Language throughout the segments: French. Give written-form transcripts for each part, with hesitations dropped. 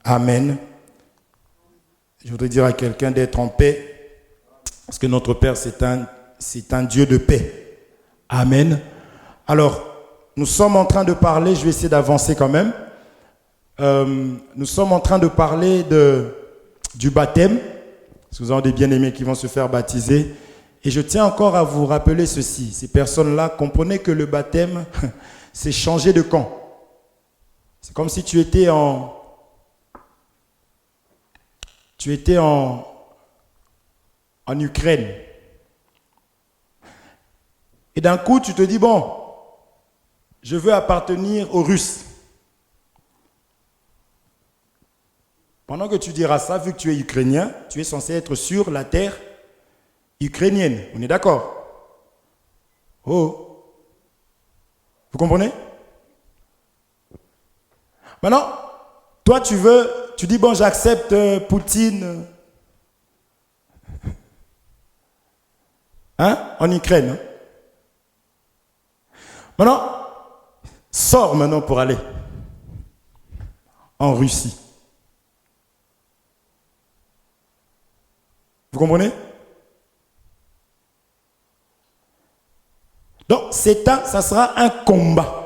Amen. Je voudrais dire à quelqu'un d'être en paix, parce que notre Père, c'est un Dieu de paix. Amen. Alors, nous sommes en train de parler, je vais essayer d'avancer quand même. Nous sommes en train de parler du baptême. Parce que vous avez des bien-aimés qui vont se faire baptiser. Et je tiens encore à vous rappeler ceci. Ces personnes-là, comprenez que le baptême, c'est changer de camp. C'est comme si tu étais en Ukraine. Et d'un coup, tu te dis, bon, je veux appartenir aux Russes. Pendant que tu diras ça, vu que tu es ukrainien, tu es censé être sur la terre ukrainienne. On est d'accord? Oh. Vous comprenez? Maintenant, toi tu dis, bon, j'accepte Poutine. En Ukraine. Maintenant, sors maintenant pour aller en Russie. Vous comprenez? Donc, ça sera un combat.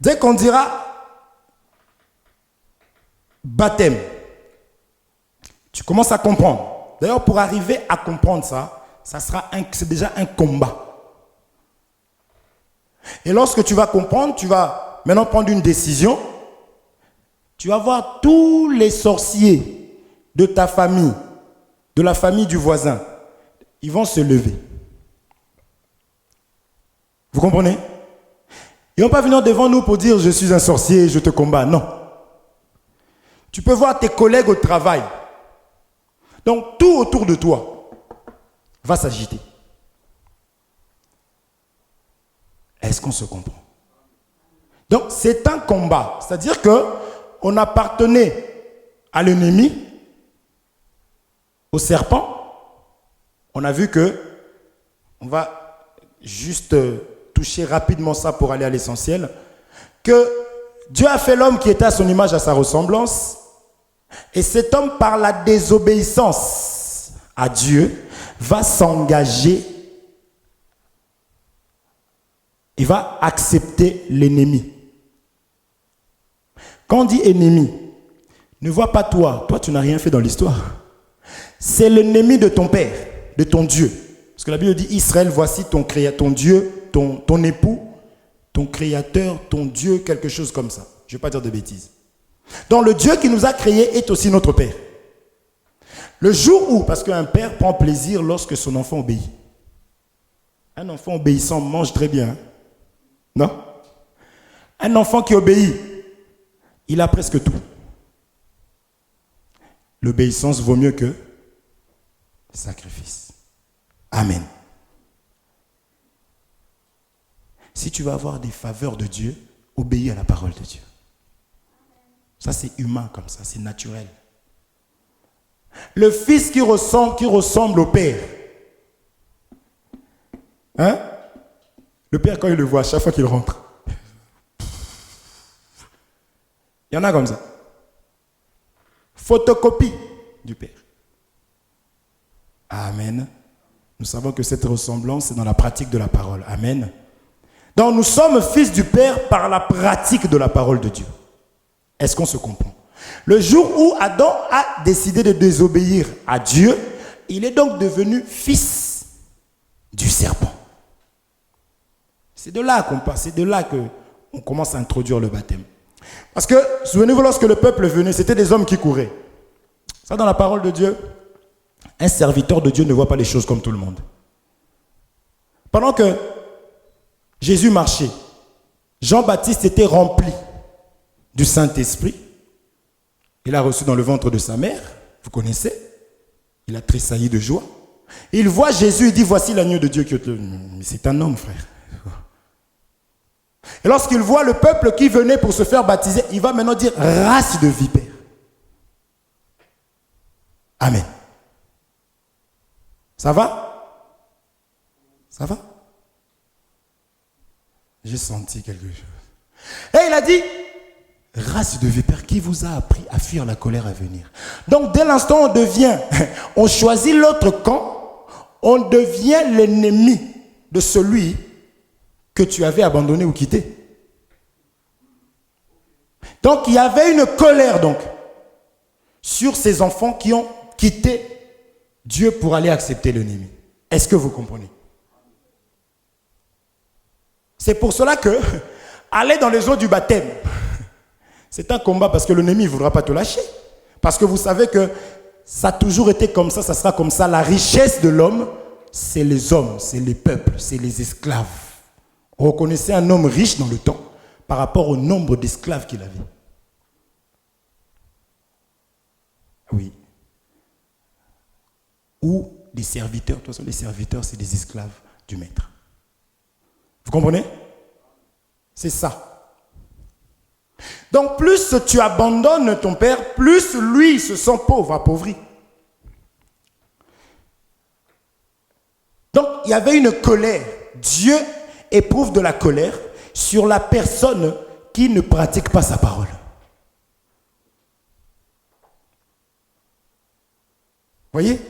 Dès qu'on dira baptême, tu commences à comprendre. D'ailleurs, pour arriver à comprendre ça, c'est déjà un combat. Et lorsque tu vas comprendre, tu vas maintenant prendre une décision. Tu vas voir tous les sorciers de ta famille, de la famille du voisin, ils vont se lever. Vous comprenez? Ils ne vont pas venir devant nous pour dire « je suis un sorcier, je te combats ». Non. Tu peux voir tes collègues au travail. Donc tout autour de toi va s'agiter. Est-ce qu'on se comprend? Donc c'est un combat. C'est-à-dire qu'on appartenait à l'ennemi, au serpent. On a vu que, on va juste toucher rapidement ça pour aller à l'essentiel, que Dieu a fait l'homme qui était à son image, à sa ressemblance, et cet homme, par la désobéissance à Dieu, va s'engager, il va accepter l'ennemi. Quand on dit ennemi, ne vois pas toi tu n'as rien fait dans l'histoire. C'est l'ennemi de ton père, de ton Dieu. Parce que la Bible dit, Israël, voici ton Dieu, ton époux, ton créateur, ton Dieu, quelque chose comme ça. Je ne vais pas dire de bêtises. Donc le Dieu qui nous a créés est aussi notre Père. Le jour où, parce qu'un père prend plaisir lorsque son enfant obéit. Un enfant obéissant mange très bien. Non? Un enfant qui obéit, il a presque tout. L'obéissance vaut mieux que le sacrifice. Amen. Si tu veux avoir des faveurs de Dieu, obéis à la parole de Dieu. Ça, c'est humain comme ça, c'est naturel. Le fils qui ressemble au père. Le père, quand il le voit, chaque fois qu'il rentre, il y en a comme ça. Photocopie du père. Amen. Nous savons que cette ressemblance est dans la pratique de la parole. Amen. Donc nous sommes fils du Père par la pratique de la parole de Dieu. Est-ce qu'on se comprend? Le jour où Adam a décidé de désobéir à Dieu, il est donc devenu fils du serpent. C'est de là qu'on passe, c'est de là qu'on commence à introduire le baptême. Parce que, souvenez-vous, lorsque le peuple venait, c'était des hommes qui couraient. Ça, dans la parole de Dieu, un serviteur de Dieu ne voit pas les choses comme tout le monde. Pendant que Jésus marchait, Jean-Baptiste était rempli du Saint-Esprit. Il a reçu dans le ventre de sa mère, vous connaissez, il a tressailli de joie. Il voit Jésus, il dit, voici l'agneau de Dieu qui est... Mais c'est un homme, frère. Et lorsqu'il voit le peuple qui venait pour se faire baptiser, il va maintenant dire, race de vipères. Amen. Ça va? Ça va? J'ai senti quelque chose. Et il a dit, race de vipères, qui vous a appris à fuir la colère à venir? Donc dès l'instant où on choisit l'autre camp, on devient l'ennemi de celui que tu avais abandonné ou quitté. Donc il y avait une colère donc sur ces enfants qui ont quitté Dieu pour aller accepter l'ennemi. Est-ce que vous comprenez? C'est pour cela que aller dans les eaux du baptême, c'est un combat parce que l'ennemi ne voudra pas te lâcher. Parce que vous savez que ça a toujours été comme ça sera comme ça. La richesse de l'homme, c'est les hommes, c'est les peuples, c'est les esclaves. On reconnaissait un homme riche dans le temps par rapport au nombre d'esclaves qu'il avait. Oui. Ou des serviteurs. De toute façon, les serviteurs, c'est des esclaves du maître. Vous comprenez? C'est ça. Donc, plus tu abandonnes ton père, plus lui se sent pauvre, appauvri. Donc, il y avait une colère. Dieu éprouve de la colère sur la personne qui ne pratique pas sa parole. Voyez?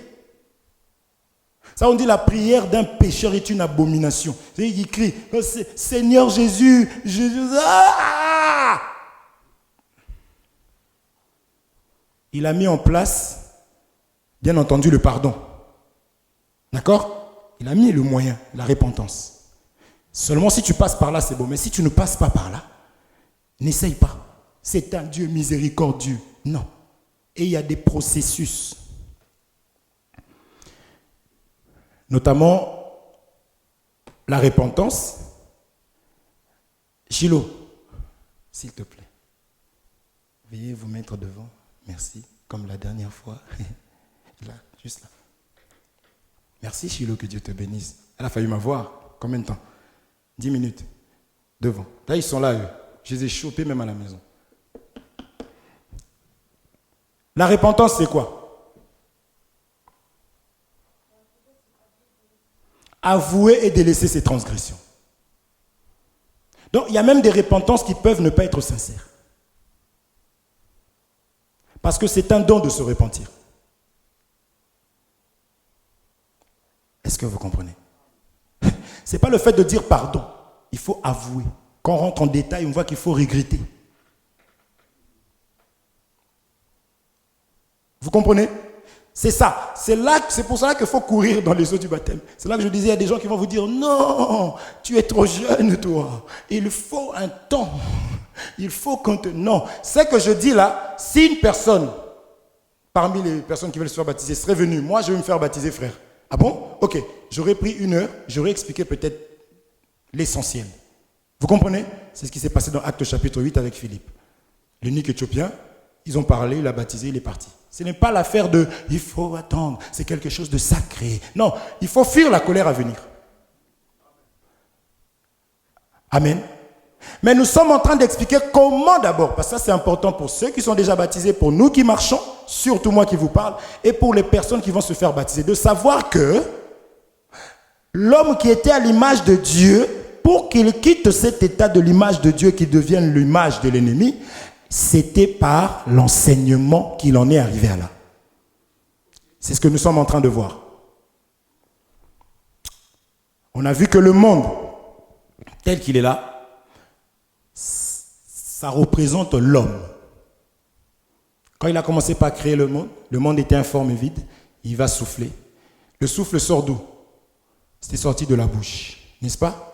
Ça, on dit la prière d'un pécheur est une abomination. Il crie, oh, Seigneur Jésus, Jésus. Ah! Il a mis en place, bien entendu, le pardon. D'accord? Il a mis le moyen, la repentance. Seulement si tu passes par là, c'est bon. Mais si tu ne passes pas par là, n'essaye pas. C'est un Dieu miséricordieux. Non. Et il y a des processus. Notamment la repentance. Chilo, s'il te plaît, veuillez vous mettre devant. Merci, comme la dernière fois. Là, juste là. Merci Chilo, que Dieu te bénisse. Elle a failli m'avoir. Combien de temps? 10 minutes. Devant. Là, ils sont là, eux. Je les ai chopés même à la maison. La repentance, c'est quoi? Avouer et délaisser ses transgressions. Donc, il y a même des repentances qui peuvent ne pas être sincères. Parce que c'est un don de se repentir. Est-ce que vous comprenez? Ce n'est pas le fait de dire pardon. Il faut avouer. Quand on rentre en détail, on voit qu'il faut regretter. Vous comprenez? C'est ça. C'est pour ça qu'il faut courir dans les eaux du baptême. C'est là que je disais, il y a des gens qui vont vous dire, non, tu es trop jeune, toi. Il faut un temps. Il faut qu'on te... Non. Ce que je dis là, si une personne, parmi les personnes qui veulent se faire baptiser, serait venue, moi je vais me faire baptiser, frère. Ah bon? Ok. J'aurais pris 1 heure, j'aurais expliqué peut-être l'essentiel. Vous comprenez? C'est ce qui s'est passé dans Actes chapitre 8 avec Philippe. L'unique éthiopien, ils ont parlé, il a baptisé, il est parti. Ce n'est pas l'affaire de « il faut attendre », c'est quelque chose de sacré. Non, il faut fuir la colère à venir. Amen. Mais nous sommes en train d'expliquer comment d'abord, parce que ça c'est important pour ceux qui sont déjà baptisés, pour nous qui marchons, surtout moi qui vous parle, et pour les personnes qui vont se faire baptiser, de savoir que l'homme qui était à l'image de Dieu, pour qu'il quitte cet état de l'image de Dieu qui devienne l'image de l'ennemi, c'était par l'enseignement qu'il en est arrivé à là. C'est ce que nous sommes en train de voir. On a vu que le monde, tel qu'il est là, ça représente l'homme. Quand il a commencé par créer le monde était informe et vide, il va souffler. Le souffle sort d'où? C'était sorti de la bouche, n'est-ce pas?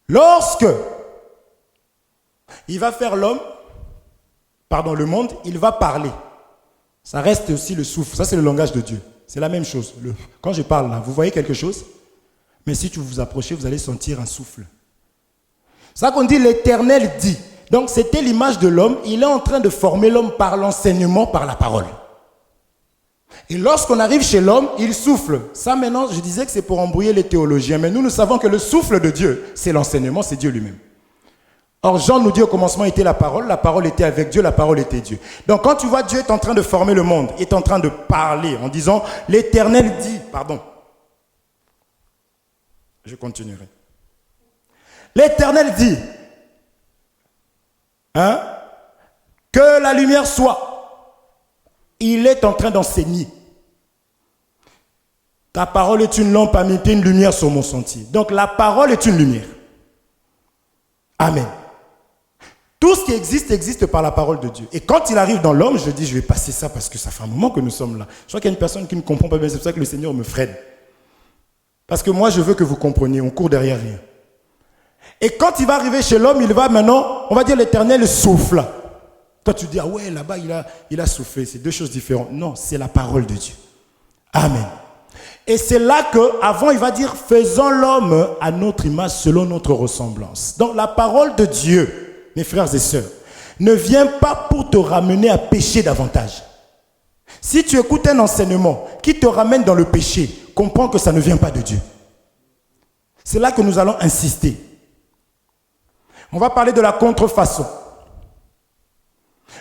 Lorsque il va faire le monde, il va parler. Ça reste aussi le souffle. Ça, c'est le langage de Dieu. C'est la même chose. Quand je parle là, vous voyez quelque chose? Mais si tu vous approchez, vous allez sentir un souffle. C'est ça qu'on dit l'Éternel dit. Donc, c'était l'image de l'homme. Il est en train de former l'homme par l'enseignement, par la parole. Et lorsqu'on arrive chez l'homme, il souffle. Ça, maintenant, je disais que c'est pour embrouiller les théologiens. Mais nous savons que le souffle de Dieu, c'est l'enseignement, c'est Dieu lui-même. Or, Jean nous dit au commencement était la parole était avec Dieu, la parole était Dieu. Donc, quand tu vois Dieu est en train de former le monde, est en train de parler en disant, l'Éternel dit, je continuerai. L'Éternel dit, Hein? Que la lumière soit. Il est en train d'enseigner. Ta parole est une lampe à mettre une lumière sur mon sentier. Donc la parole est une lumière. Amen. Tout ce qui existe, existe par la parole de Dieu. Et quand il arrive dans l'homme, je dis, je vais passer ça parce que ça fait un moment que nous sommes là. Je crois qu'il y a une personne qui ne comprend pas bien, c'est pour ça que le Seigneur me freine. Parce que moi, je veux que vous compreniez, on court derrière rien. Et quand il va arriver chez l'homme, il va maintenant, on va dire l'Éternel souffle. Toi, tu dis, ah ouais, là-bas, il a soufflé. C'est deux choses différentes. Non, c'est la parole de Dieu. Amen. Et c'est là qu'avant, il va dire, faisons l'homme à notre image, selon notre ressemblance. Donc, la parole de Dieu, mes frères et sœurs, ne vient pas pour te ramener à pécher davantage. Si tu écoutes un enseignement qui te ramène dans le péché, comprends que ça ne vient pas de Dieu. C'est là que nous allons insister. On va parler de la contrefaçon.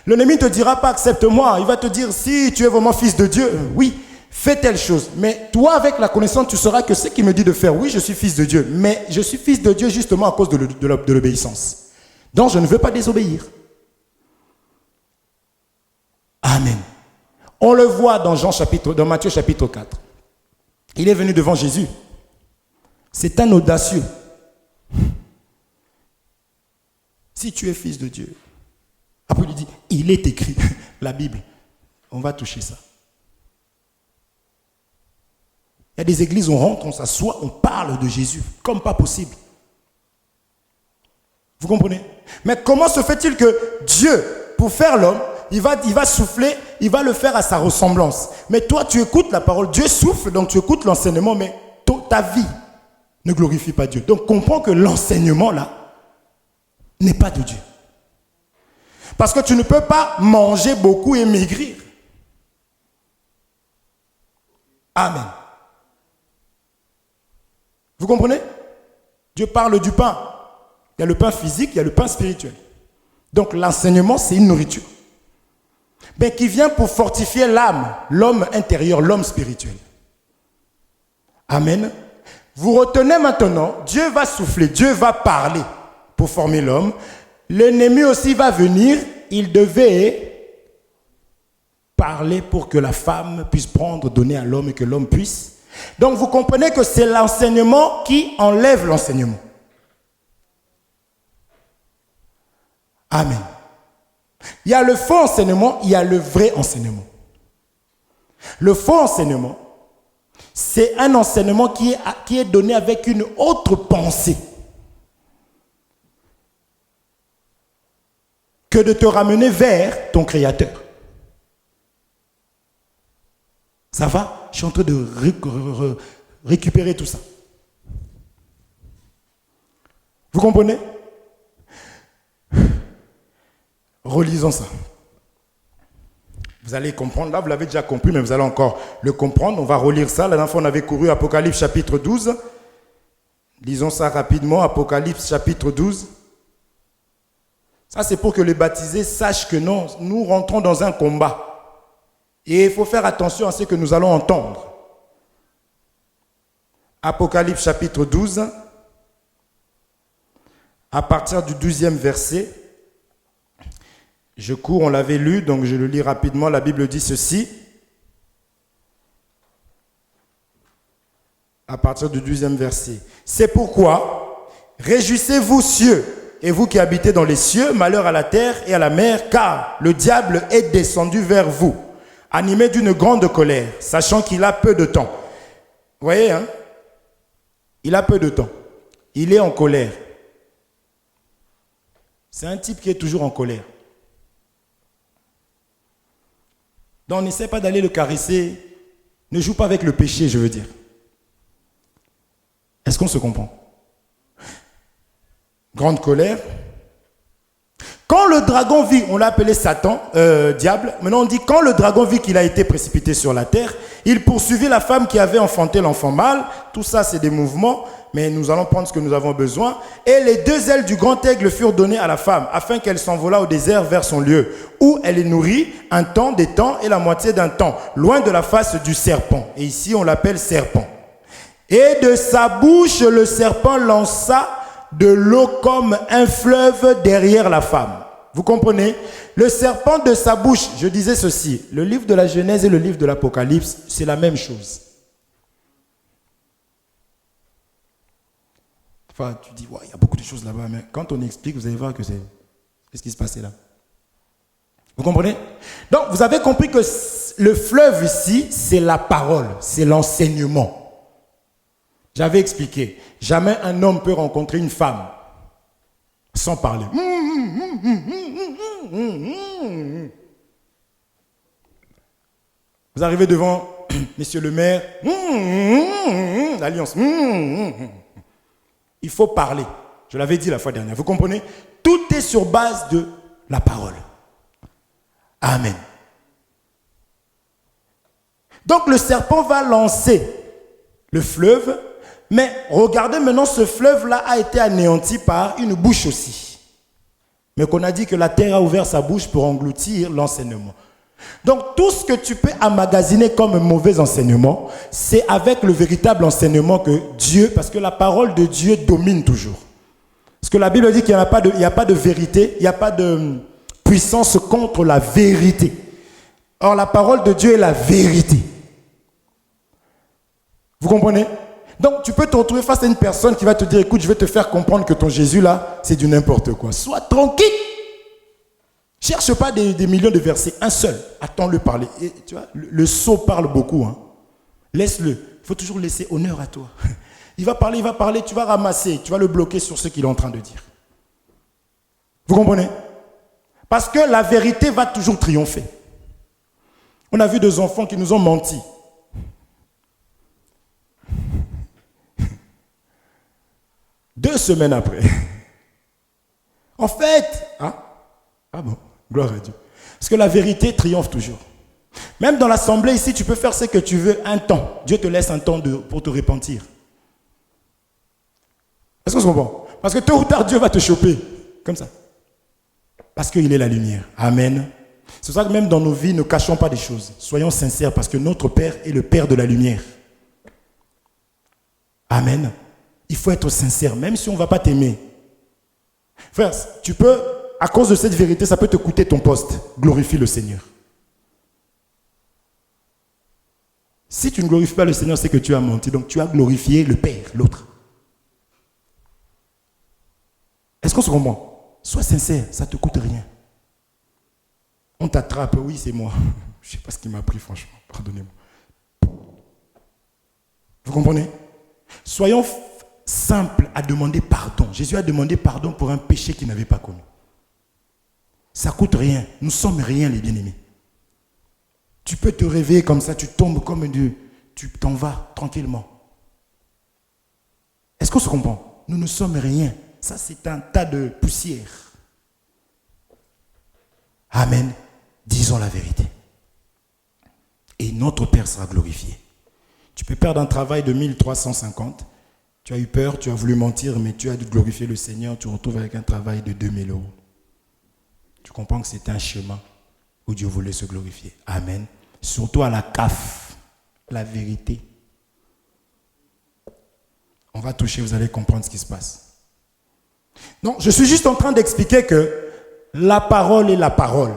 L'ennemi ne te dira pas accepte-moi. Il va te dire si tu es vraiment fils de Dieu, oui, fais telle chose. Mais toi, avec la connaissance, tu sauras que ce qu'il me dit de faire, oui, je suis fils de Dieu. Mais je suis fils de Dieu justement à cause de l'obéissance. Donc, je ne veux pas désobéir. Amen. On le voit dans Matthieu chapitre 4. Il est venu devant Jésus. C'est un audacieux. Si tu es fils de Dieu. Après, il dit, il est écrit, la Bible. On va toucher ça. Il y a des églises où on rentre, on s'assoit, on parle de Jésus, comme pas possible. Vous comprenez? Mais comment se fait-il que Dieu, pour faire l'homme, il va souffler, il va le faire à sa ressemblance. Mais toi, tu écoutes la parole. Dieu souffle, donc tu écoutes l'enseignement, mais ta vie ne glorifie pas Dieu. Donc comprends que l'enseignement, là, n'est pas de Dieu. Parce que tu ne peux pas manger beaucoup et maigrir. Amen. Vous comprenez? Dieu parle du pain. Il y a le pain physique, il y a le pain spirituel. Donc l'enseignement, c'est une nourriture. Mais qui vient pour fortifier l'âme, l'homme intérieur, l'homme spirituel. Amen. Vous retenez maintenant, Dieu va souffler, Dieu va parler pour former l'homme. L'ennemi aussi va venir, il devait parler pour que la femme puisse prendre, donner à l'homme et que l'homme puisse. Donc vous comprenez que c'est l'enseignement qui enlève l'enseignement. Amen. Il y a le faux enseignement, il y a le vrai enseignement. Le faux enseignement, c'est un enseignement qui est donné avec une autre pensée que de te ramener vers ton Créateur. Ça va? Je suis en train de récupérer tout ça. Vous comprenez? Relisons ça. Vous allez comprendre. Là, vous l'avez déjà compris, mais vous allez encore le comprendre. On va relire ça. La dernière fois, on avait couru Apocalypse chapitre 12. Lisons ça rapidement. Apocalypse chapitre 12. Ça, c'est pour que les baptisés sachent que non, nous rentrons dans un combat. Et il faut faire attention à ce que nous allons entendre. Apocalypse chapitre 12. À partir du 12e verset. Je cours, on l'avait lu, donc je le lis rapidement. La Bible dit ceci. À partir du 12e verset. C'est pourquoi, réjouissez-vous cieux, et vous qui habitez dans les cieux, malheur à la terre et à la mer, car le diable est descendu vers vous, animé d'une grande colère, sachant qu'il a peu de temps. Vous voyez, hein? Il a peu de temps. Il est en colère. C'est un type qui est toujours en colère. Donc, n'essaie pas d'aller le caresser. Ne joue pas avec le péché, je veux dire. Est-ce qu'on se comprend? Grande colère. Quand le dragon vit, on l'a appelé Satan, diable. Maintenant, on dit quand le dragon vit qu'il a été précipité sur la terre, il poursuivit la femme qui avait enfanté l'enfant mâle. Tout ça, c'est des mouvements, mais nous allons prendre ce que nous avons besoin. Et les deux ailes du grand aigle furent données à la femme, afin qu'elle s'envolât au désert vers son lieu, où elle est nourrie un temps, des temps et la moitié d'un temps, loin de la face du serpent. Et ici, on l'appelle serpent. Et de sa bouche, le serpent lança de l'eau comme un fleuve derrière la femme. Vous comprenez? Le serpent de sa bouche, je disais ceci, le livre de la Genèse et le livre de l'Apocalypse, c'est la même chose. Enfin, tu dis, ouais, il y a beaucoup de choses là-bas, mais quand on explique, vous allez voir que c'est... Qu'est-ce qui se passait là? Vous comprenez? Donc, vous avez compris que le fleuve ici, c'est la parole, c'est l'enseignement. J'avais expliqué, jamais un homme peut rencontrer une femme sans parler. Vous arrivez devant monsieur le maire, l'alliance. Il faut parler. Je l'avais dit la fois dernière. Vous comprenez? Tout est sur base de la parole. Amen. Donc le serpent va lancer le fleuve, mais regardez maintenant, ce fleuve-là a été anéanti par une bouche aussi. Mais qu'on a dit que la terre a ouvert sa bouche pour engloutir l'enseignement. Donc tout ce que tu peux emmagasiner comme un mauvais enseignement, c'est avec le véritable enseignement que Dieu, parce que la parole de Dieu domine toujours. Parce que la Bible dit qu'il n'y a pas de vérité, il n'y a pas de puissance contre la vérité. Or la parole de Dieu est la vérité. Vous comprenez? Donc tu peux te retrouver face à une personne qui va te dire, écoute, je vais te faire comprendre que ton Jésus là, c'est du n'importe quoi. Sois tranquille. Cherche pas des millions de versets, un seul. Attends-le parler. Et, tu vois, le sot parle beaucoup. Hein. Laisse-le. Il faut toujours laisser honneur à toi. Il va parler, tu vas ramasser, tu vas le bloquer sur ce qu'il est en train de dire. Vous comprenez? Parce que la vérité va toujours triompher. On a vu des enfants qui nous ont menti. Deux semaines après. En fait, ah bon, gloire à Dieu. Parce que la vérité triomphe toujours. Même dans l'assemblée ici, tu peux faire ce que tu veux un temps. Dieu te laisse un temps pour te repentir. Est-ce qu'on se comprend? Parce que tôt ou tard, Dieu va te choper. Comme ça. Parce qu'il est la lumière. Amen. C'est pour ça que même dans nos vies, ne cachons pas des choses. Soyons sincères parce que notre Père est le Père de la lumière. Amen. Il faut être sincère, même si on ne va pas t'aimer. Frère, tu peux, à cause de cette vérité, ça peut te coûter ton poste. Glorifie le Seigneur. Si tu ne glorifies pas le Seigneur, c'est que tu as menti. Donc tu as glorifié le Père, l'autre. Est-ce qu'on se comprend? Sois sincère, ça ne te coûte rien. On t'attrape, oui, c'est moi. Je ne sais pas ce qui m'a pris, franchement. Pardonnez-moi. Vous comprenez? Soyons simples à demander pardon. Jésus a demandé pardon pour un péché qu'il n'avait pas commis. Ça ne coûte rien. Nous ne sommes rien, les bien-aimés. Tu peux te réveiller comme ça, tu tombes comme Dieu. Tu t'en vas tranquillement. Est-ce qu'on se comprend? Nous ne sommes rien. Ça, c'est un tas de poussière. Amen. Disons la vérité. Et notre Père sera glorifié. Tu peux perdre un travail de 1350. Tu as eu peur, tu as voulu mentir, mais tu as dû glorifier le Seigneur. Tu te retrouves avec un travail de 2000 €. Tu comprends que c'est un chemin où Dieu voulait se glorifier. Amen. Surtout à la CAF, la vérité. On va toucher, vous allez comprendre ce qui se passe. Non, je suis juste en train d'expliquer que la parole est la parole.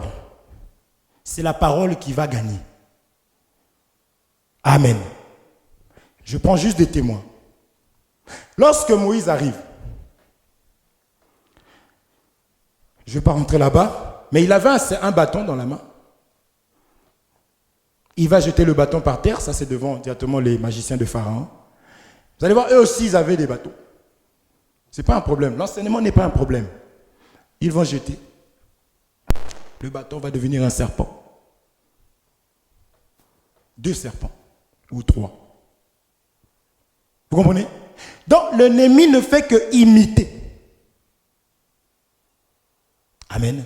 C'est la parole qui va gagner. Amen. Je prends juste des témoins. Lorsque Moïse arrive, je ne vais pas rentrer là-bas, mais il avait un bâton dans la main. Il va jeter le bâton par terre, ça c'est devant directement les magiciens de Pharaon. Vous allez voir, eux aussi ils avaient des bâtons. Ce n'est pas un problème, l'enseignement n'est pas un problème. Ils vont jeter. Le bâton va devenir un serpent. 2 serpents, ou 3. Vous comprenez? Donc l'ennemi ne fait que imiter. Amen.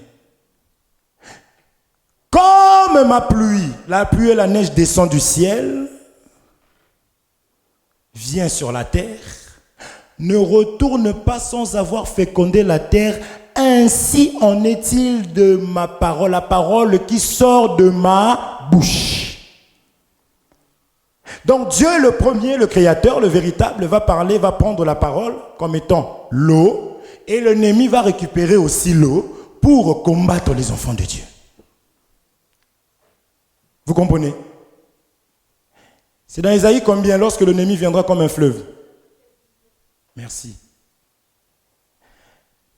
Comme ma pluie, la pluie et la neige descendent du ciel, vient sur la terre, ne retourne pas sans avoir fécondé la terre, ainsi en est-il de ma parole, la parole qui sort de ma bouche. Donc Dieu le premier, le créateur, le véritable, va parler, va prendre la parole comme étant l'eau, et l'ennemi va récupérer aussi l'eau pour combattre les enfants de Dieu. Vous comprenez? C'est dans Isaïe combien? Lorsque l'ennemi viendra comme un fleuve. Merci.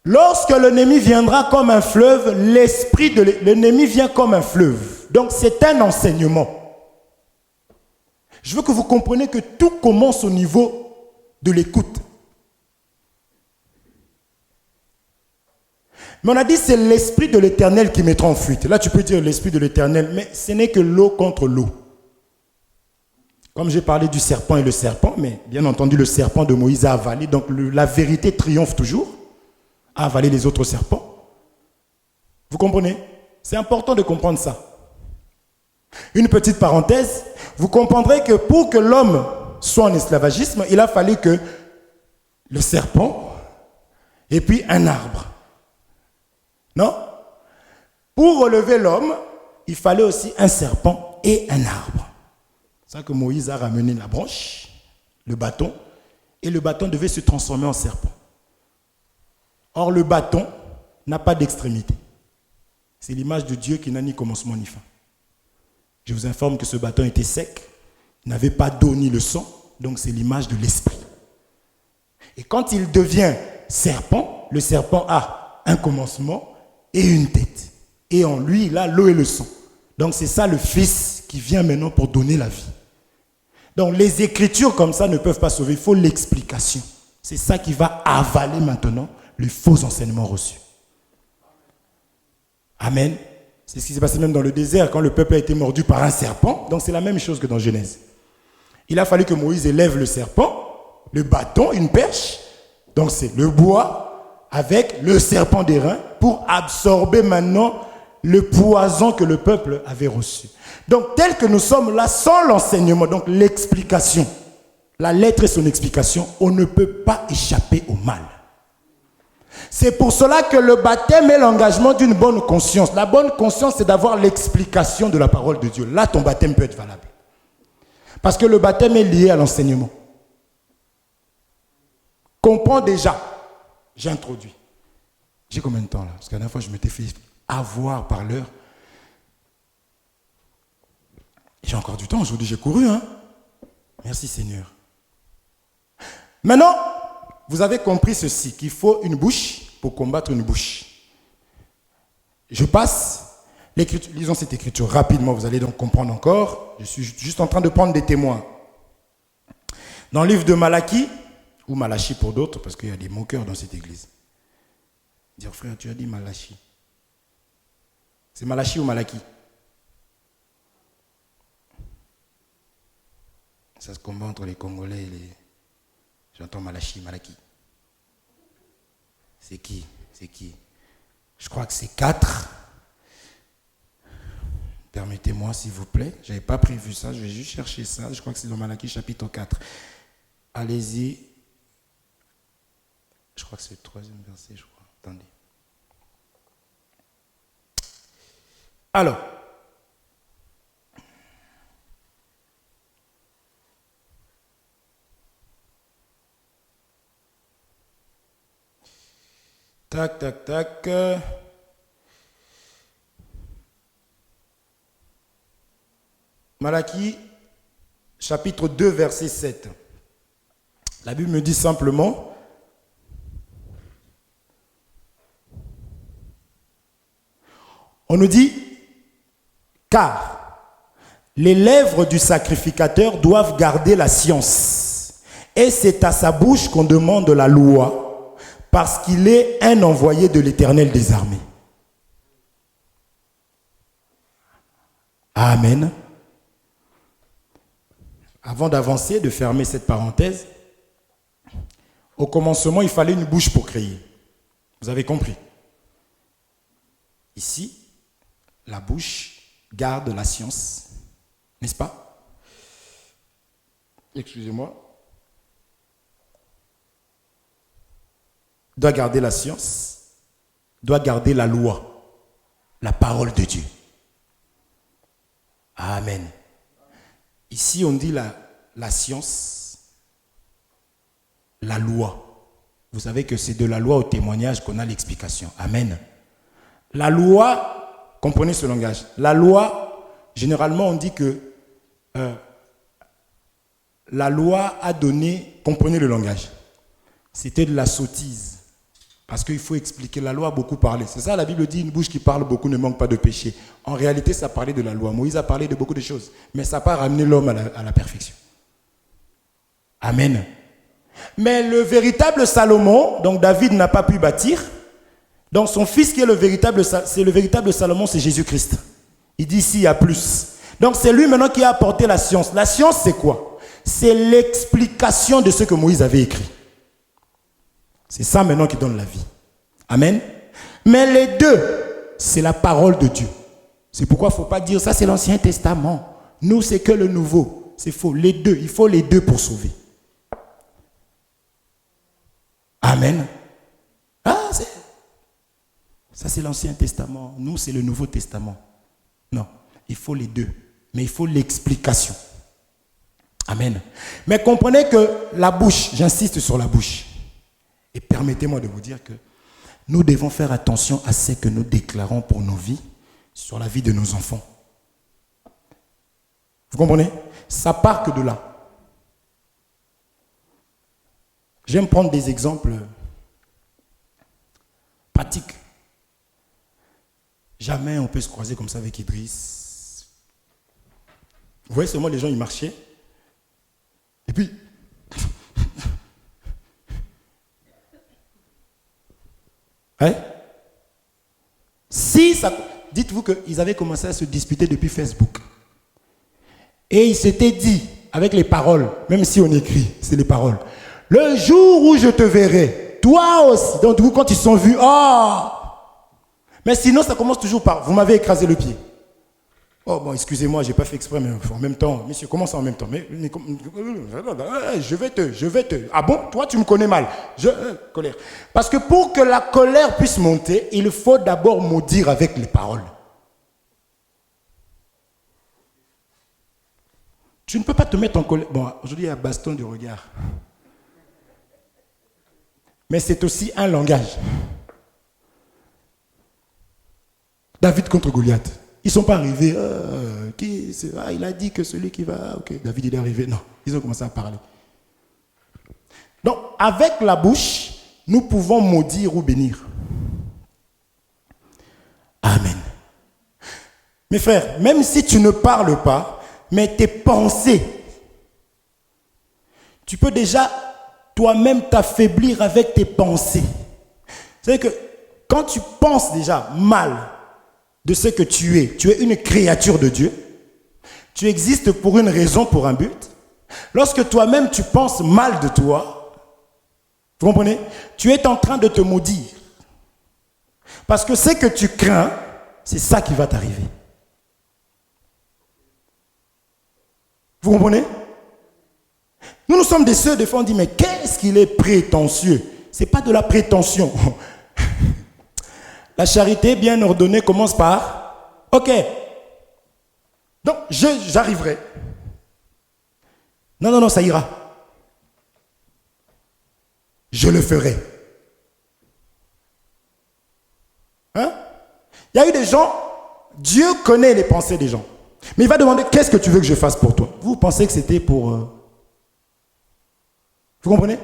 Lorsque l'ennemi viendra comme un fleuve, l'esprit de l'ennemi vient comme un fleuve. Donc c'est un enseignement. Je veux que vous compreniez que tout commence au niveau de l'écoute. Mais on a dit c'est l'esprit de l'Éternel qui mettra en fuite. Là tu peux dire l'esprit de l'Éternel, mais ce n'est que l'eau contre l'eau. Comme j'ai parlé du serpent et le serpent, mais bien entendu le serpent de Moïse a avalé, donc la vérité triomphe toujours, a avalé les autres serpents. Vous comprenez? C'est important de comprendre ça. Une petite parenthèse, vous comprendrez que pour que l'homme soit en esclavagisme, il a fallu que le serpent et puis un arbre. Non? Pour relever l'homme, il fallait aussi un serpent et un arbre. C'est ça que Moïse a ramené la branche, le bâton, et le bâton devait se transformer en serpent. Or, le bâton n'a pas d'extrémité. C'est l'image de Dieu qui n'a ni commencement ni fin. Je vous informe que ce bâton était sec, n'avait pas d'eau ni le sang, donc c'est l'image de l'esprit. Et quand il devient serpent, le serpent a un commencement et une tête. Et en lui, il a l'eau et le sang. Donc c'est ça le Fils qui vient maintenant pour donner la vie. Donc les Écritures comme ça ne peuvent pas sauver, il faut l'explication. C'est ça qui va avaler maintenant les faux enseignements reçus. Amen. C'est ce qui s'est passé même dans le désert quand le peuple a été mordu par un serpent. Donc c'est la même chose que dans Genèse. Il a fallu que Moïse élève le serpent, le bâton, une perche. Donc c'est le bois avec le serpent d'airain pour absorber maintenant le poison que le peuple avait reçu. Donc tel que nous sommes là, sans l'enseignement, donc l'explication, la lettre et son explication, on ne peut pas échapper au mal. C'est pour cela que le baptême est l'engagement d'une bonne conscience. La bonne conscience, c'est d'avoir l'explication de la parole de Dieu. Là, ton baptême peut être valable. Parce que le baptême est lié à l'enseignement. Comprends déjà. J'ai introduit. J'ai combien de temps là? Parce que la dernière fois, je m'étais fait avoir par l'heure. J'ai encore du temps. Aujourd'hui, j'ai couru. Merci Seigneur. Maintenant, vous avez compris ceci, qu'il faut une bouche pour combattre une bouche. Je passe, lisons cette écriture rapidement, vous allez donc comprendre encore. Je suis juste en train de prendre des témoins. Dans le livre de Malachie, ou Malachie pour d'autres, parce qu'il y a des moqueurs dans cette église. Dire frère, tu as dit Malachie. C'est Malachie ou Malachie? Ça se combat entre les Congolais et les... J'entends Malachie, Malachie. C'est qui? C'est qui? Je crois que c'est 4. Permettez-moi, s'il vous plaît. Je n'avais pas prévu ça. Je vais juste chercher ça. Je crois que c'est dans Malachie, chapitre 4. Allez-y. Je crois que c'est le 3e verset, je crois. Attendez. Alors. Tac, tac, tac. Malachie, chapitre 2, verset 7. La Bible me dit simplement, on nous dit, car les lèvres du sacrificateur doivent garder la science, et c'est à sa bouche qu'on demande la loi, parce qu'il est un envoyé de l'Éternel des armées. Amen. Avant d'avancer, de fermer cette parenthèse, au commencement, il fallait une bouche pour crier. Vous avez compris? Ici, la bouche garde la science, n'est-ce pas? Excusez-moi. Doit garder la science, doit garder la loi, la parole de Dieu. Amen. Ici, on dit la science, la loi. Vous savez que c'est de la loi au témoignage qu'on a l'explication. Amen. La loi, comprenez ce langage. La loi, généralement, on dit que la loi a donné, comprenez le langage. C'était de la sottise. Parce qu'il faut expliquer, la loi a beaucoup parlé. C'est ça, la Bible dit, une bouche qui parle beaucoup ne manque pas de péché. En réalité, ça parlait de la loi. Moïse a parlé de beaucoup de choses. Mais ça n'a pas ramené l'homme à la perfection. Amen. Mais le véritable Salomon, donc David n'a pas pu bâtir. Donc son fils qui est le véritable Salomon, c'est Jésus-Christ. Il dit ici, il y a plus. Donc c'est lui maintenant qui a apporté la science. La science, c'est quoi? C'est l'explication de ce que Moïse avait écrit. C'est ça maintenant qui donne la vie. Amen. Mais les deux, c'est la parole de Dieu. C'est pourquoi il ne faut pas dire ça, c'est l'Ancien Testament. Nous, c'est que le Nouveau. C'est faux. Les deux, il faut les deux pour sauver. Amen. Ah, ça c'est l'Ancien Testament. Nous, c'est le Nouveau Testament. Non, il faut les deux. Mais il faut l'explication. Amen. Mais comprenez que la bouche, j'insiste sur la bouche. Et permettez-moi de vous dire que nous devons faire attention à ce que nous déclarons pour nos vies, sur la vie de nos enfants. Vous comprenez? Ça part que de là. J'aime prendre des exemples pratiques. Jamais on peut se croiser comme ça avec Idriss. Vous voyez seulement les gens, ils marchaient. Et puis... Hein? Si ça... Dites-vous qu'ils avaient commencé à se disputer depuis Facebook. Et ils s'étaient dit, avec les paroles, même si on écrit, c'est les paroles. Le jour où je te verrai, toi aussi. Donc, vous, quand ils se sont vus, oh! Mais sinon, ça commence toujours par, vous m'avez écrasé le pied. Oh, bon, excusez-moi, je n'ai pas fait exprès, mais en même temps, monsieur, comment ça en même temps? Mais je vais te. Ah bon, toi, tu me connais mal. Colère. Parce que pour que la colère puisse monter, il faut d'abord maudire avec les paroles. Tu ne peux pas te mettre en colère. Bon, aujourd'hui, il y a baston du regard. Mais c'est aussi un langage. David contre Goliath. Ils ne sont pas arrivés. Il a dit que celui qui va... Ok, David il est arrivé. Non, ils ont commencé à parler. Donc, avec la bouche, nous pouvons maudire ou bénir. Amen. Mes frères, même si tu ne parles pas, mais tes pensées, tu peux déjà toi-même t'affaiblir avec tes pensées. C'est-à-dire que quand tu penses déjà mal de ce que tu es une créature de Dieu, tu existes pour une raison, pour un but. Lorsque toi-même tu penses mal de toi, vous comprenez? Tu es en train de te maudire. Parce que ce que tu crains, c'est ça qui va t'arriver. Vous comprenez? Nous sommes des ceux, des fois on dit, mais qu'est-ce qu'il est prétentieux? Ce n'est pas de la prétention. La charité bien ordonnée commence par, ok, donc j'arriverai. Non, ça ira. Je le ferai. Hein? Il y a eu des gens, Dieu connaît les pensées des gens. Mais il va demander, qu'est-ce que tu veux que je fasse pour toi? Vous pensez que c'était pour... Vous comprenez?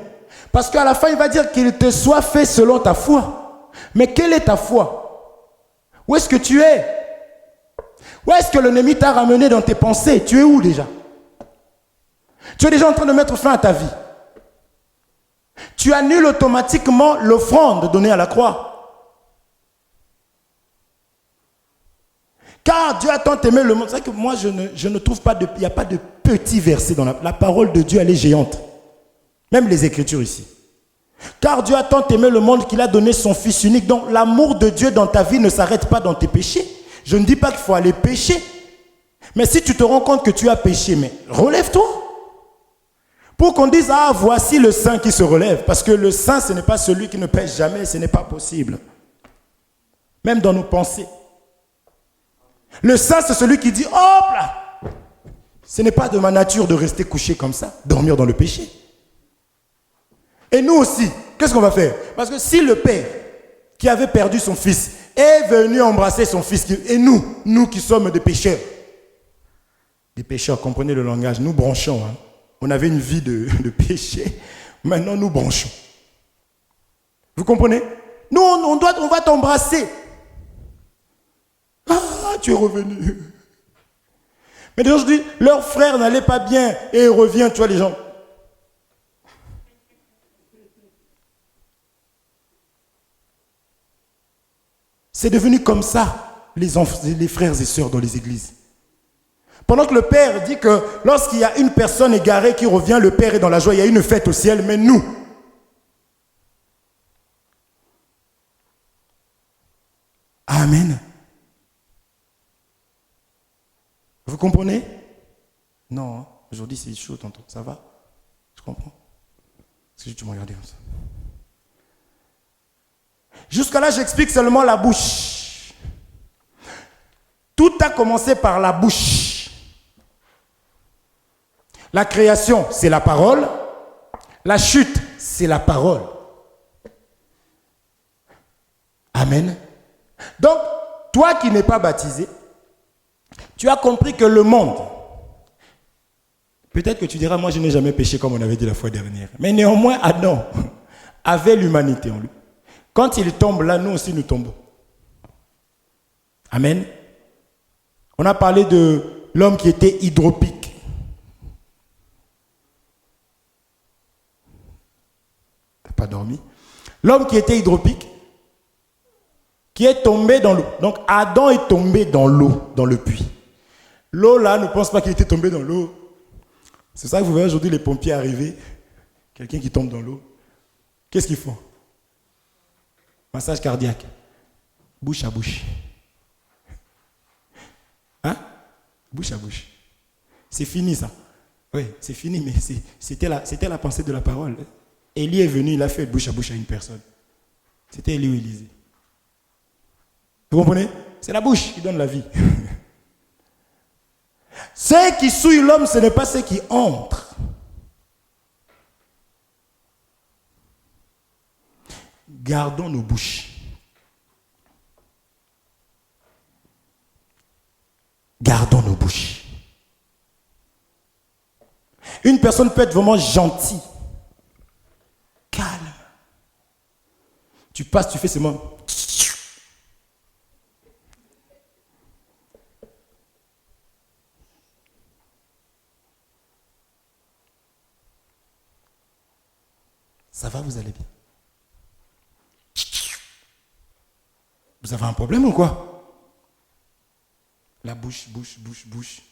Parce qu'à la fin, il va dire qu'il te soit fait selon ta foi. Mais quelle est ta foi? Où est-ce que tu es? Où est-ce que l'ennemi t'a ramené dans tes pensées? Tu es où déjà? Tu es déjà en train de mettre fin à ta vie. Tu annules automatiquement l'offrande donnée à la croix. Car Dieu a tant aimé le monde. C'est vrai que moi, je ne trouve pas il n'y a pas de petits versets dans la parole de Dieu, elle est géante. Même les Écritures ici. Car Dieu a tant aimé le monde qu'il a donné son Fils unique. Donc l'amour de Dieu dans ta vie ne s'arrête pas dans tes péchés. Je ne dis pas qu'il faut aller pécher. Mais si tu te rends compte que tu as péché, mais relève-toi. Pour qu'on dise, ah, voici le saint qui se relève. Parce que le saint, ce n'est pas celui qui ne pêche jamais, ce n'est pas possible. Même dans nos pensées. Le saint, c'est celui qui dit, hop là, ce n'est pas de ma nature de rester couché comme ça, dormir dans le péché. Et nous aussi, qu'est-ce qu'on va faire? Parce que si le Père, qui avait perdu son fils, est venu embrasser son fils. Et nous qui sommes des pécheurs, comprenez le langage, nous branchons. Hein. On avait une vie de péché, maintenant nous branchons. Vous comprenez? Nous, on va t'embrasser. Ah, tu es revenu. Mais les gens se disent, leur frère n'allait pas bien et il revient, tu vois les gens. C'est devenu comme ça, les frères et sœurs dans les églises. Pendant que le Père dit que lorsqu'il y a une personne égarée qui revient, le Père est dans la joie, il y a une fête au ciel, mais nous, amen. Vous comprenez? Non, hein? Aujourd'hui c'est chaud tantôt. Ça va? Je comprends. Est-ce que tu me regardais comme ça? Jusqu'à là, j'explique seulement la bouche. Tout a commencé par la bouche. La création, c'est la parole. La chute, c'est la parole. Amen. Donc, toi qui n'es pas baptisé, tu as compris que le monde, peut-être que tu diras, moi je n'ai jamais péché comme on avait dit la fois dernière. Mais néanmoins, Adam avait l'humanité en lui. Quand il tombe là, nous aussi nous tombons. Amen. On a parlé de l'homme qui était hydropique. Tu n'as pas dormi? L'homme qui était hydropique, qui est tombé dans l'eau. Donc Adam est tombé dans l'eau, dans le puits. L'eau là, ne pense pas qu'il était tombé dans l'eau. C'est ça que vous voyez aujourd'hui les pompiers arriver. Quelqu'un qui tombe dans l'eau. Qu'est-ce qu'ils font? Massage cardiaque. Bouche à bouche. Hein? Bouche à bouche. C'est fini ça. Oui, c'est fini, mais c'était la pensée de la parole. Élie est venu, il a fait bouche à bouche à une personne. C'était Élie ou Élisée. Vous comprenez? C'est la bouche qui donne la vie. Ce qui souille l'homme, ce n'est pas ce qui entre. Gardons nos bouches. Gardons nos bouches. Une personne peut être vraiment gentille, calme. Tu passes, tu fais seulement. Ça va, vous allez bien? Vous avez un problème ou quoi? La bouche, bouche, bouche, bouche.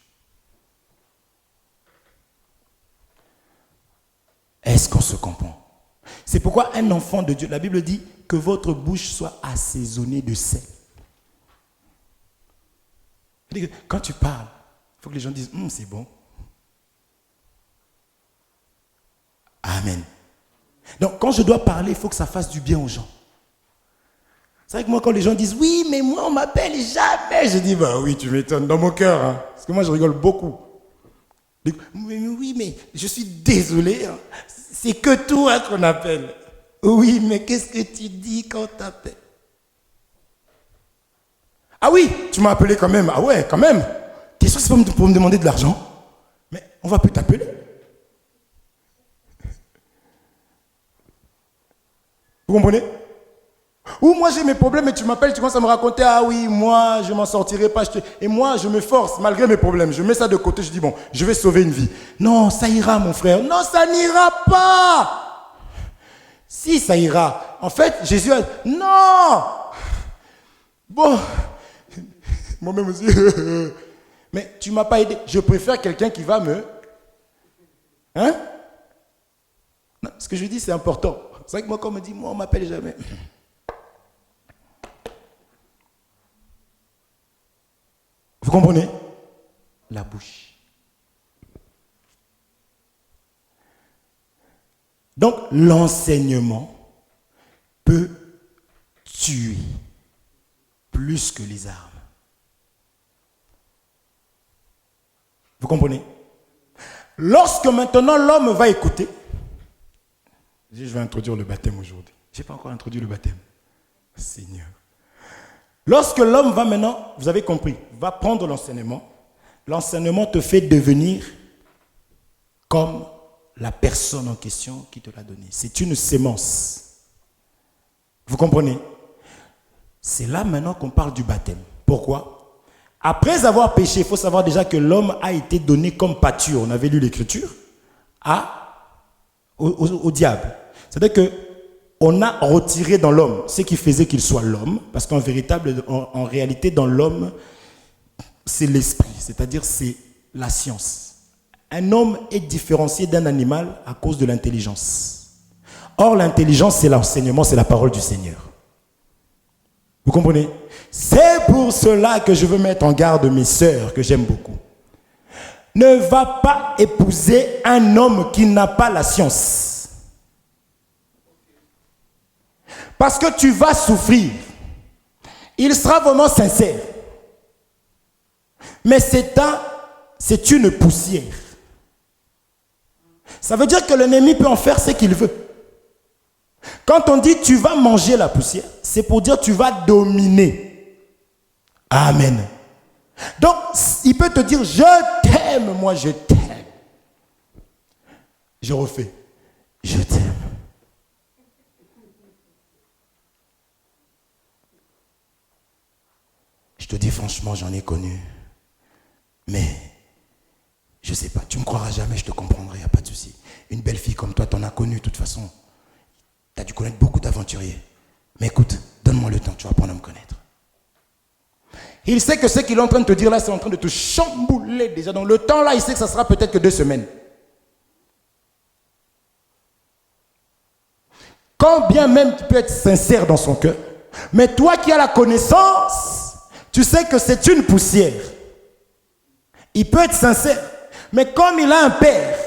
Est-ce qu'on se comprend? C'est pourquoi un enfant de Dieu, la Bible dit que votre bouche soit assaisonnée de sel. C'est-à-dire que quand tu parles, il faut que les gens disent c'est bon. Amen. Donc quand je dois parler, il faut que ça fasse du bien aux gens. C'est vrai que moi, quand les gens disent oui, mais moi on m'appelle jamais, je dis bah oui, tu m'étonnes dans mon cœur, hein, parce que moi je rigole beaucoup. Oui, mais je suis désolé, hein, c'est que toi qu'on appelle. Oui, mais qu'est-ce que tu dis quand on t'appelle? Ah oui, tu m'as appelé quand même. Ah ouais, quand même. T'es sûr que c'est pas pour me demander de l'argent? Mais on va plus t'appeler. Vous comprenez? Ou moi j'ai mes problèmes et tu m'appelles, tu commences à me raconter, ah oui, moi je m'en sortirai pas. Et moi je me force malgré mes problèmes. Je mets ça de côté, je dis bon, je vais sauver une vie. Non, ça ira mon frère. Non, ça n'ira pas. Si, ça ira. En fait, Jésus a dit, non. Bon, moi-même aussi. Mais tu ne m'as pas aidé. Je préfère quelqu'un qui va me... Hein? Non, ce que je dis, c'est important. C'est vrai que moi, quand on me dit, moi, on ne m'appelle jamais. Vous comprenez? La bouche. Donc, l'enseignement peut tuer plus que les armes. Vous comprenez? Lorsque maintenant l'homme va écouter, je vais introduire le baptême aujourd'hui. Je n'ai pas encore introduit le baptême. Seigneur. Lorsque l'homme va maintenant, vous avez compris, va prendre l'enseignement te fait devenir comme la personne en question qui te l'a donné. C'est une sémence. Vous comprenez? C'est là maintenant qu'on parle du baptême. Pourquoi? Après avoir péché, il faut savoir déjà que l'homme a été donné comme pâture. On avait lu l'écriture au diable. C'est-à-dire que on a retiré dans l'homme ce qui faisait qu'il soit l'homme, parce en réalité, dans l'homme, c'est l'esprit, c'est-à-dire c'est la science. Un homme est différencié d'un animal à cause de l'intelligence. Or, l'intelligence, c'est l'enseignement, c'est la parole du Seigneur. Vous comprenez? C'est pour cela que je veux mettre en garde mes sœurs, que j'aime beaucoup. Ne va pas épouser un homme qui n'a pas la science. Parce que tu vas souffrir. Il sera vraiment sincère. Mais c'est une poussière. Ça veut dire que l'ennemi peut en faire ce qu'il veut. Quand on dit tu vas manger la poussière, c'est pour dire tu vas dominer. Amen. Donc, il peut te dire je t'aime, moi je t'aime. Je refais. Je t'aime. Je te dis franchement, j'en ai connu. Mais, je ne sais pas, tu ne me croiras jamais, je te comprendrai, il n'y a pas de souci. Une belle fille comme toi, tu en as connu de toute façon. Tu as dû connaître beaucoup d'aventuriers. Mais écoute, donne-moi le temps, tu vas apprendre à me connaître. Il sait que ce qu'il est en train de te dire là, c'est en train de te chambouler déjà. Donc le temps là, il sait que ça sera peut-être que 2 semaines. Quand bien même tu peux être sincère dans son cœur, mais toi qui as la connaissance, tu sais que c'est une poussière. Il peut être sincère, mais comme il a un père,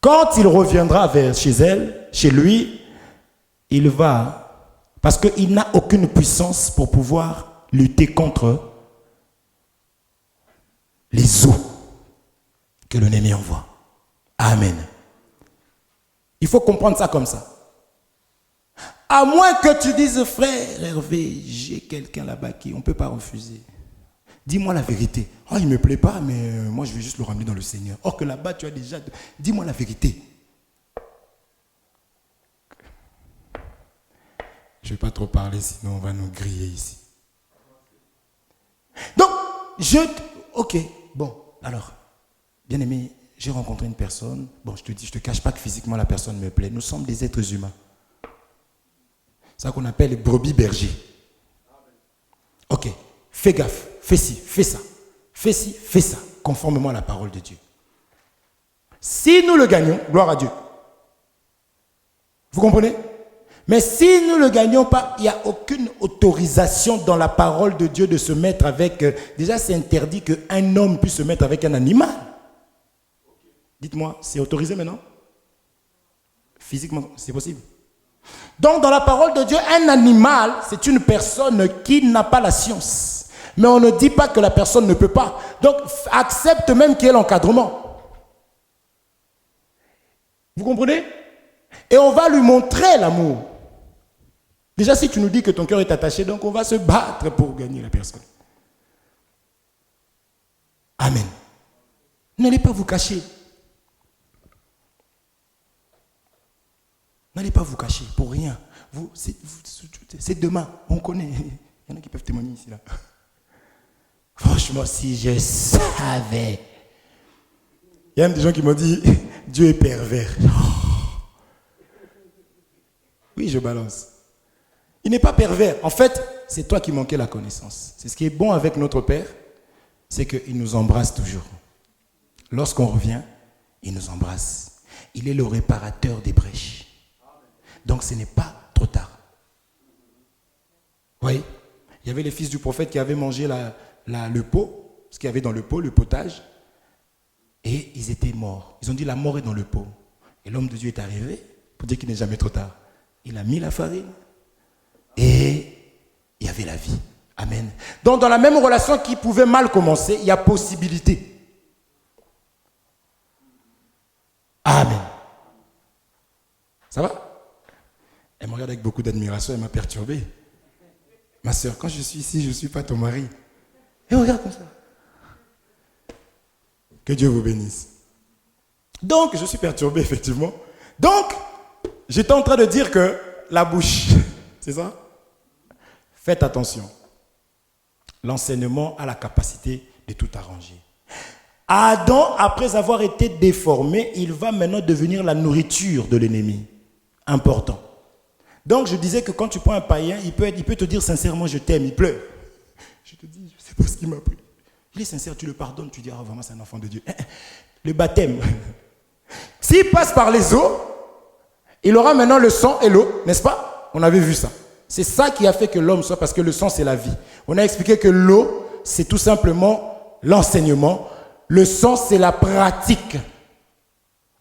quand il reviendra chez elle, chez lui, il va, parce qu'il n'a aucune puissance pour pouvoir lutter contre les eaux que l'ennemi envoie. Amen. Il faut comprendre ça comme ça. À moins que tu dises, frère Hervé, j'ai quelqu'un là-bas qui on ne peut pas refuser. Dis-moi la vérité. Oh, il ne me plaît pas, mais moi je vais juste le ramener dans le Seigneur. Or que là-bas, tu as déjà... Dis-moi la vérité. Je ne vais pas trop parler, sinon on va nous griller ici. Donc, ok, bon, alors, bien aimé, j'ai rencontré une personne. Bon, je te cache pas que physiquement la personne me plaît. Nous sommes des êtres humains. C'est ça qu'on appelle les brebis bergers. Ok, fais gaffe, fais ci, fais ça. Fais ci, fais ça, conformément à la parole de Dieu. Si nous le gagnons, gloire à Dieu. Vous comprenez? Mais si nous ne le gagnons pas, il n'y a aucune autorisation dans la parole de Dieu de se mettre avec... déjà, c'est interdit qu'un homme puisse se mettre avec un animal. Dites-moi, c'est autorisé maintenant? Physiquement, c'est possible? Donc, dans la parole de Dieu, un animal, c'est une personne qui n'a pas la science. Mais on ne dit pas que la personne ne peut pas. Donc, accepte même qu'il y ait l'encadrement. Vous comprenez? Et on va lui montrer l'amour. Déjà, si tu nous dis que ton cœur est attaché, donc on va se battre pour gagner la personne. Amen. N'allez pas vous cacher. N'allez pas vous cacher pour rien. C'est demain, on connaît. Il y en a qui peuvent témoigner ici. Là. Franchement, si je savais. Il y a même des gens qui m'ont dit, Dieu est pervers. Oui, je balance. Il n'est pas pervers. En fait, c'est toi qui manquais la connaissance. C'est ce qui est bon avec notre Père, c'est qu'il nous embrasse toujours. Lorsqu'on revient, il nous embrasse. Il est le réparateur des brèches. Donc ce n'est pas trop tard. Vous voyez? Il y avait les fils du prophète qui avaient mangé le pot, ce qu'il y avait dans le pot, le potage, et ils étaient morts. Ils ont dit la mort est dans le pot. Et l'homme de Dieu est arrivé pour dire qu'il n'est jamais trop tard. Il a mis la farine et il y avait la vie. Amen. Donc dans la même relation qui pouvait mal commencer, il y a possibilité. Amen. Ça va? Elle me regarde avec beaucoup d'admiration, elle m'a perturbé. Ma soeur, quand je suis ici, je ne suis pas ton mari. Et regarde comme ça. Que Dieu vous bénisse. Donc, je suis perturbé, effectivement. Donc, j'étais en train de dire que la bouche, c'est ça? Faites attention. L'enseignement a la capacité de tout arranger. Adam, après avoir été déformé, il va maintenant devenir la nourriture de l'ennemi. Important. Donc, je disais que quand tu prends un païen, il peut te dire sincèrement, je t'aime, il pleure. Je te dis, je ne sais pas ce qu'il m'a pris. Il est sincère, tu le pardonnes, tu dis, ah, vraiment, c'est un enfant de Dieu. Le baptême. S'il passe par les eaux, il aura maintenant le sang et l'eau, n'est-ce pas? On avait vu ça. C'est ça qui a fait que l'homme soit, parce que le sang, c'est la vie. On a expliqué que l'eau, c'est tout simplement l'enseignement. Le sang, c'est la pratique.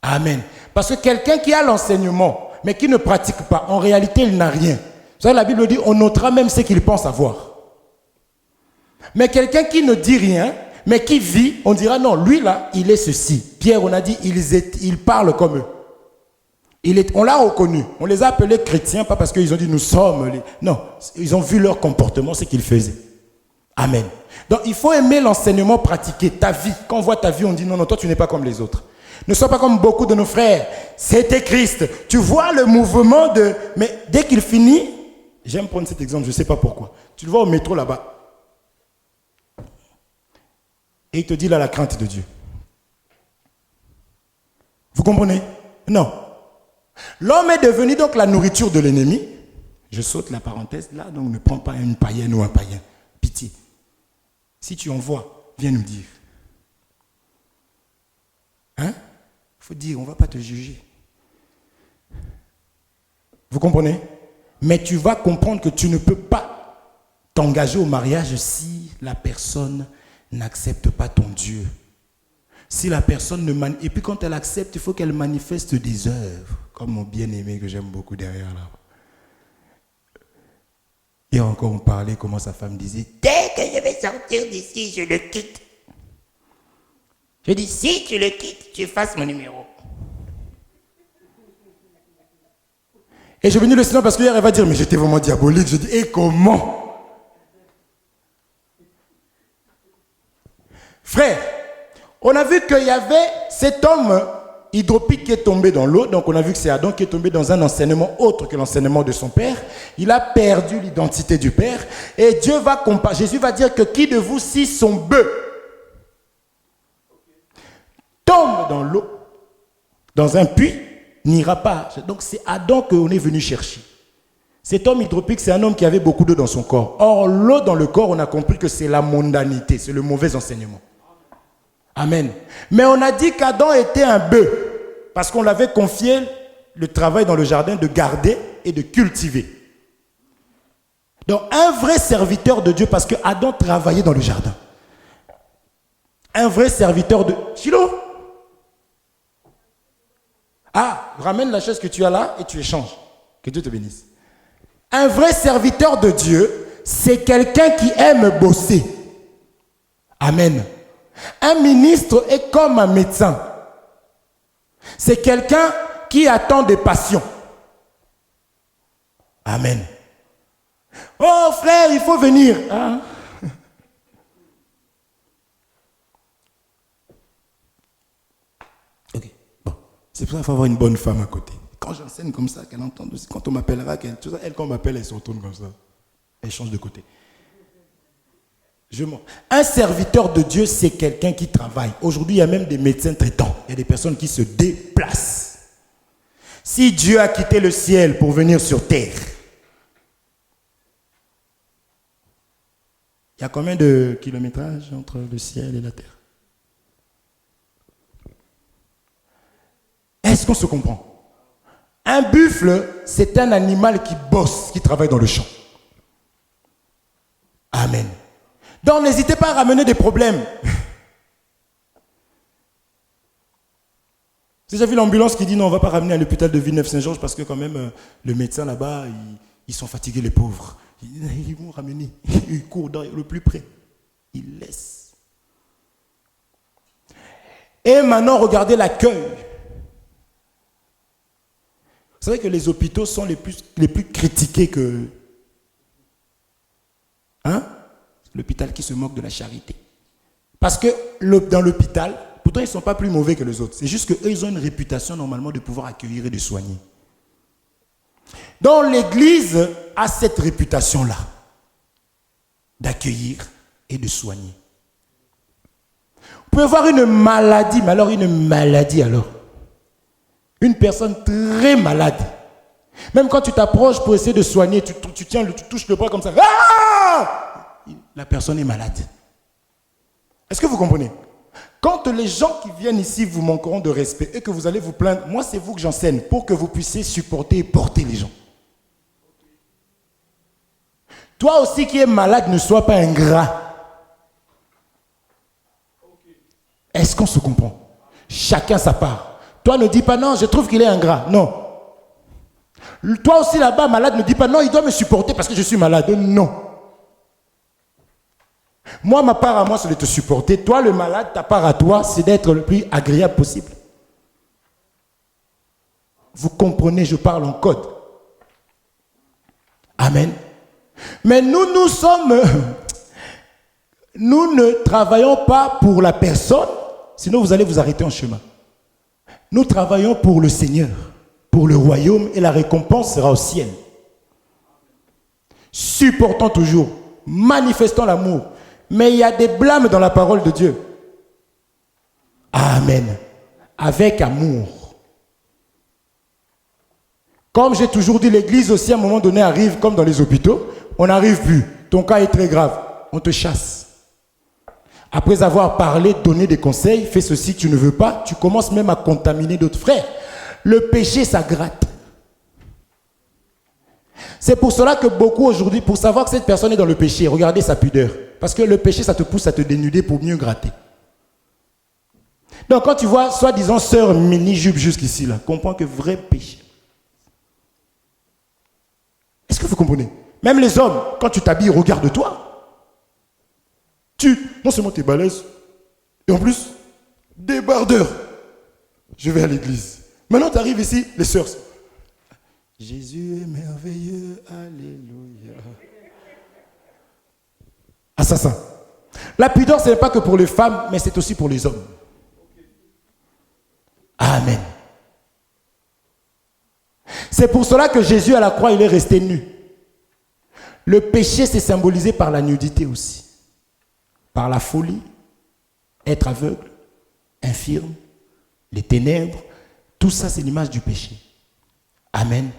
Amen. Parce que quelqu'un qui a l'enseignement, mais qui ne pratique pas, en réalité, il n'a rien. Vous savez, la Bible dit, on notera même ce qu'il pense avoir. Mais quelqu'un qui ne dit rien, mais qui vit, on dira non, lui là, il est ceci. Pierre, on a dit, il parle comme eux. On l'a reconnu. On les a appelés chrétiens, pas parce qu'ils ont dit nous sommes. Non, ils ont vu leur comportement, ce qu'ils faisaient. Amen. Donc il faut aimer l'enseignement pratiqué, ta vie. Quand on voit ta vie, on dit non, non, toi tu n'es pas comme les autres. Ne sois pas comme beaucoup de nos frères. C'était Christ. Tu vois le mouvement de... Mais dès qu'il finit, j'aime prendre cet exemple, je ne sais pas pourquoi. Tu le vois au métro là-bas. Et il te dit là la crainte de Dieu. Vous comprenez? Non. L'homme est devenu donc la nourriture de l'ennemi. Je saute la parenthèse là, donc ne prends pas une païenne ou un païen. Pitié. Si tu en vois, viens nous dire. Hein? Il faut dire, on ne va pas te juger. Vous comprenez? Mais tu vas comprendre que tu ne peux pas t'engager au mariage si la personne n'accepte pas ton Dieu. Si la personne ne et puis quand elle accepte, il faut qu'elle manifeste des œuvres, comme mon bien-aimé que j'aime beaucoup derrière là. Et encore on parlait comment sa femme disait, dès que je vais sortir d'ici, je le quitte. Je dis, si tu le quittes, tu fasses mon numéro. Et je venu le silence parce qu'hier elle va dire, mais j'étais vraiment diabolique. Je dis, et comment? Frère, on a vu qu'il y avait cet homme hydropique qui est tombé dans l'eau. Donc on a vu que c'est Adam qui est tombé dans un enseignement autre que l'enseignement de son père. Il a perdu l'identité du père. Et Dieu va comparer. Jésus va dire que qui de vous, si son bœuf tombe dans l'eau, dans un puits, n'ira pas. Donc c'est Adam qu'on est venu chercher. Cet homme hydropique, c'est un homme qui avait beaucoup d'eau dans son corps. Or, l'eau dans le corps, on a compris que c'est la mondanité, c'est le mauvais enseignement. Amen. Mais on a dit qu'Adam était un bœuf, parce qu'on l'avait confié le travail dans le jardin de garder et de cultiver. Donc, un vrai serviteur de Dieu, parce que Adam travaillait dans le jardin. Un vrai serviteur de... Chilo. Ah, ramène la chaise que tu as là et tu échanges. Que Dieu te bénisse. Un vrai serviteur de Dieu, c'est quelqu'un qui aime bosser. Amen. Un ministre est comme un médecin. C'est quelqu'un qui attend des patients. Amen. Oh frère, il faut venir. Hein? Ok, bon. C'est pour ça qu'il faut avoir une bonne femme à côté. Quand j'enseigne comme ça, qu'elle entende aussi, quand on m'appellera, elle quand on m'appelle, elle se retourne comme ça. Elle change de côté. Un serviteur de Dieu, c'est quelqu'un qui travaille. Aujourd'hui, il y a même des médecins traitants. Il y a des personnes qui se déplacent. Si Dieu a quitté le ciel pour venir sur terre, il y a combien de kilométrage entre le ciel et la terre? Est-ce qu'on se comprend? Un buffle, c'est un animal qui bosse, qui travaille dans le champ. Amen. Donc n'hésitez pas à ramener des problèmes. J'ai déjà vu l'ambulance qui dit non, on ne va pas ramener à l'hôpital de Villeneuve-Saint-Georges parce que quand même le médecin là-bas, ils sont fatigués les pauvres. Ils vont ramener, ils courent dans le plus près. Ils laissent. Et maintenant, regardez l'accueil. Vous savez que les hôpitaux sont les plus critiqués que... Hein? L'hôpital qui se moque de la charité. Parce que dans l'hôpital, pourtant ils ne sont pas plus mauvais que les autres. C'est juste qu'eux, ils ont une réputation normalement de pouvoir accueillir et de soigner. Donc l'Église a cette réputation-là d'accueillir et de soigner. Vous pouvez voir une maladie, mais alors une maladie alors. Une personne très malade. Même quand tu t'approches pour essayer de soigner, tu touches le bras comme ça. Ah! La personne est malade. Est-ce que vous comprenez? Quand les gens qui viennent ici vous manqueront de respect et que vous allez vous plaindre, moi c'est vous que j'enseigne pour que vous puissiez supporter et porter les gens. Toi aussi qui es malade, ne sois pas ingrat. Est-ce qu'on se comprend? Chacun sa part. Toi ne dis pas non, je trouve qu'il est ingrat. Non. Toi aussi là-bas, malade, ne dis pas non, il doit me supporter parce que je suis malade. Non. Moi, ma part à moi, c'est de te supporter. Toi, le malade, ta part à toi, c'est d'être le plus agréable possible. Vous comprenez, je parle en code. Amen. Mais nous ne travaillons pas pour la personne, sinon vous allez vous arrêter en chemin. Nous travaillons pour le Seigneur, pour le royaume, et la récompense sera au ciel. Supportons toujours, manifestons l'amour. Mais il y a des blâmes dans la parole de Dieu. Amen. Avec amour. Comme j'ai toujours dit, l'église aussi à un moment donné arrive comme dans les hôpitaux. On n'arrive plus. Ton cas est très grave. On te chasse. Après avoir parlé, donné des conseils, fais ceci, tu ne veux pas, tu commences même à contaminer d'autres frères. Le péché, ça gratte. C'est pour cela que beaucoup aujourd'hui, pour savoir que cette personne est dans le péché, regardez sa pudeur. Parce que le péché, ça te pousse à te dénuder pour mieux gratter. Donc quand tu vois, soi-disant, sœur mini-jupe jusqu'ici, là, comprends que vrai péché. Est-ce que vous comprenez? Même les hommes, quand tu t'habilles, regarde-toi. Non seulement tu es balèze, et en plus, débardeur. Je vais à l'église. Maintenant, tu arrives ici, les sœurs. Jésus est merveilleux, alléluia. Assassin. La pudeur, ce n'est pas que pour les femmes, mais c'est aussi pour les hommes. Amen. C'est pour cela que Jésus à la croix, il est resté nu. Le péché, c'est symbolisé par la nudité aussi. Par la folie, être aveugle, infirme, les ténèbres. Tout ça, c'est l'image du péché. Amen.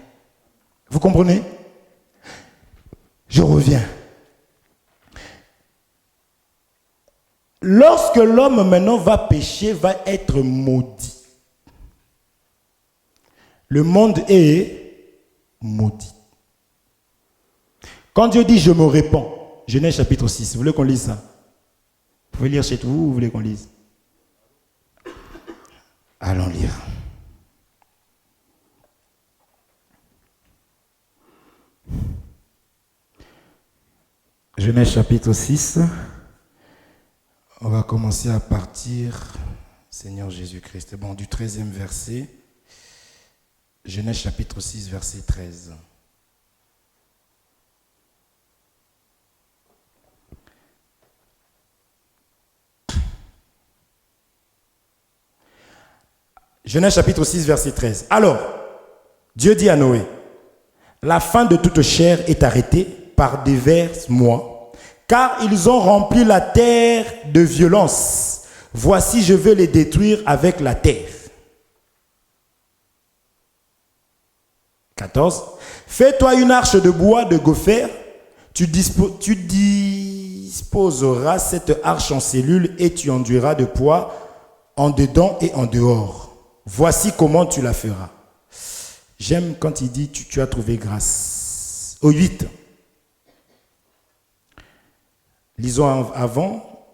Vous comprenez? Je reviens. Lorsque l'homme maintenant va pécher, va être maudit. Le monde est maudit. Quand Dieu dit « je me répands », Genèse chapitre 6, vous voulez qu'on lise ça? Vous pouvez lire chez vous ou vous voulez qu'on lise? Allons lire. Genèse chapitre 6. On va commencer à partir, Seigneur Jésus-Christ, bon, du 13e verset. Genèse chapitre 6, verset 13. Genèse chapitre 6, verset 13. Alors, Dieu dit à Noé, la fin de toute chair est arrêtée par divers mois, car ils ont rempli la terre de violence. Voici, je vais les détruire avec la terre. 14. Fais-toi une arche de bois de gopher, tu disposeras cette arche en cellules et tu enduiras de poids en dedans et en dehors. Voici comment tu la feras. J'aime quand il dit tu as trouvé grâce. Au 8. Lisons avant.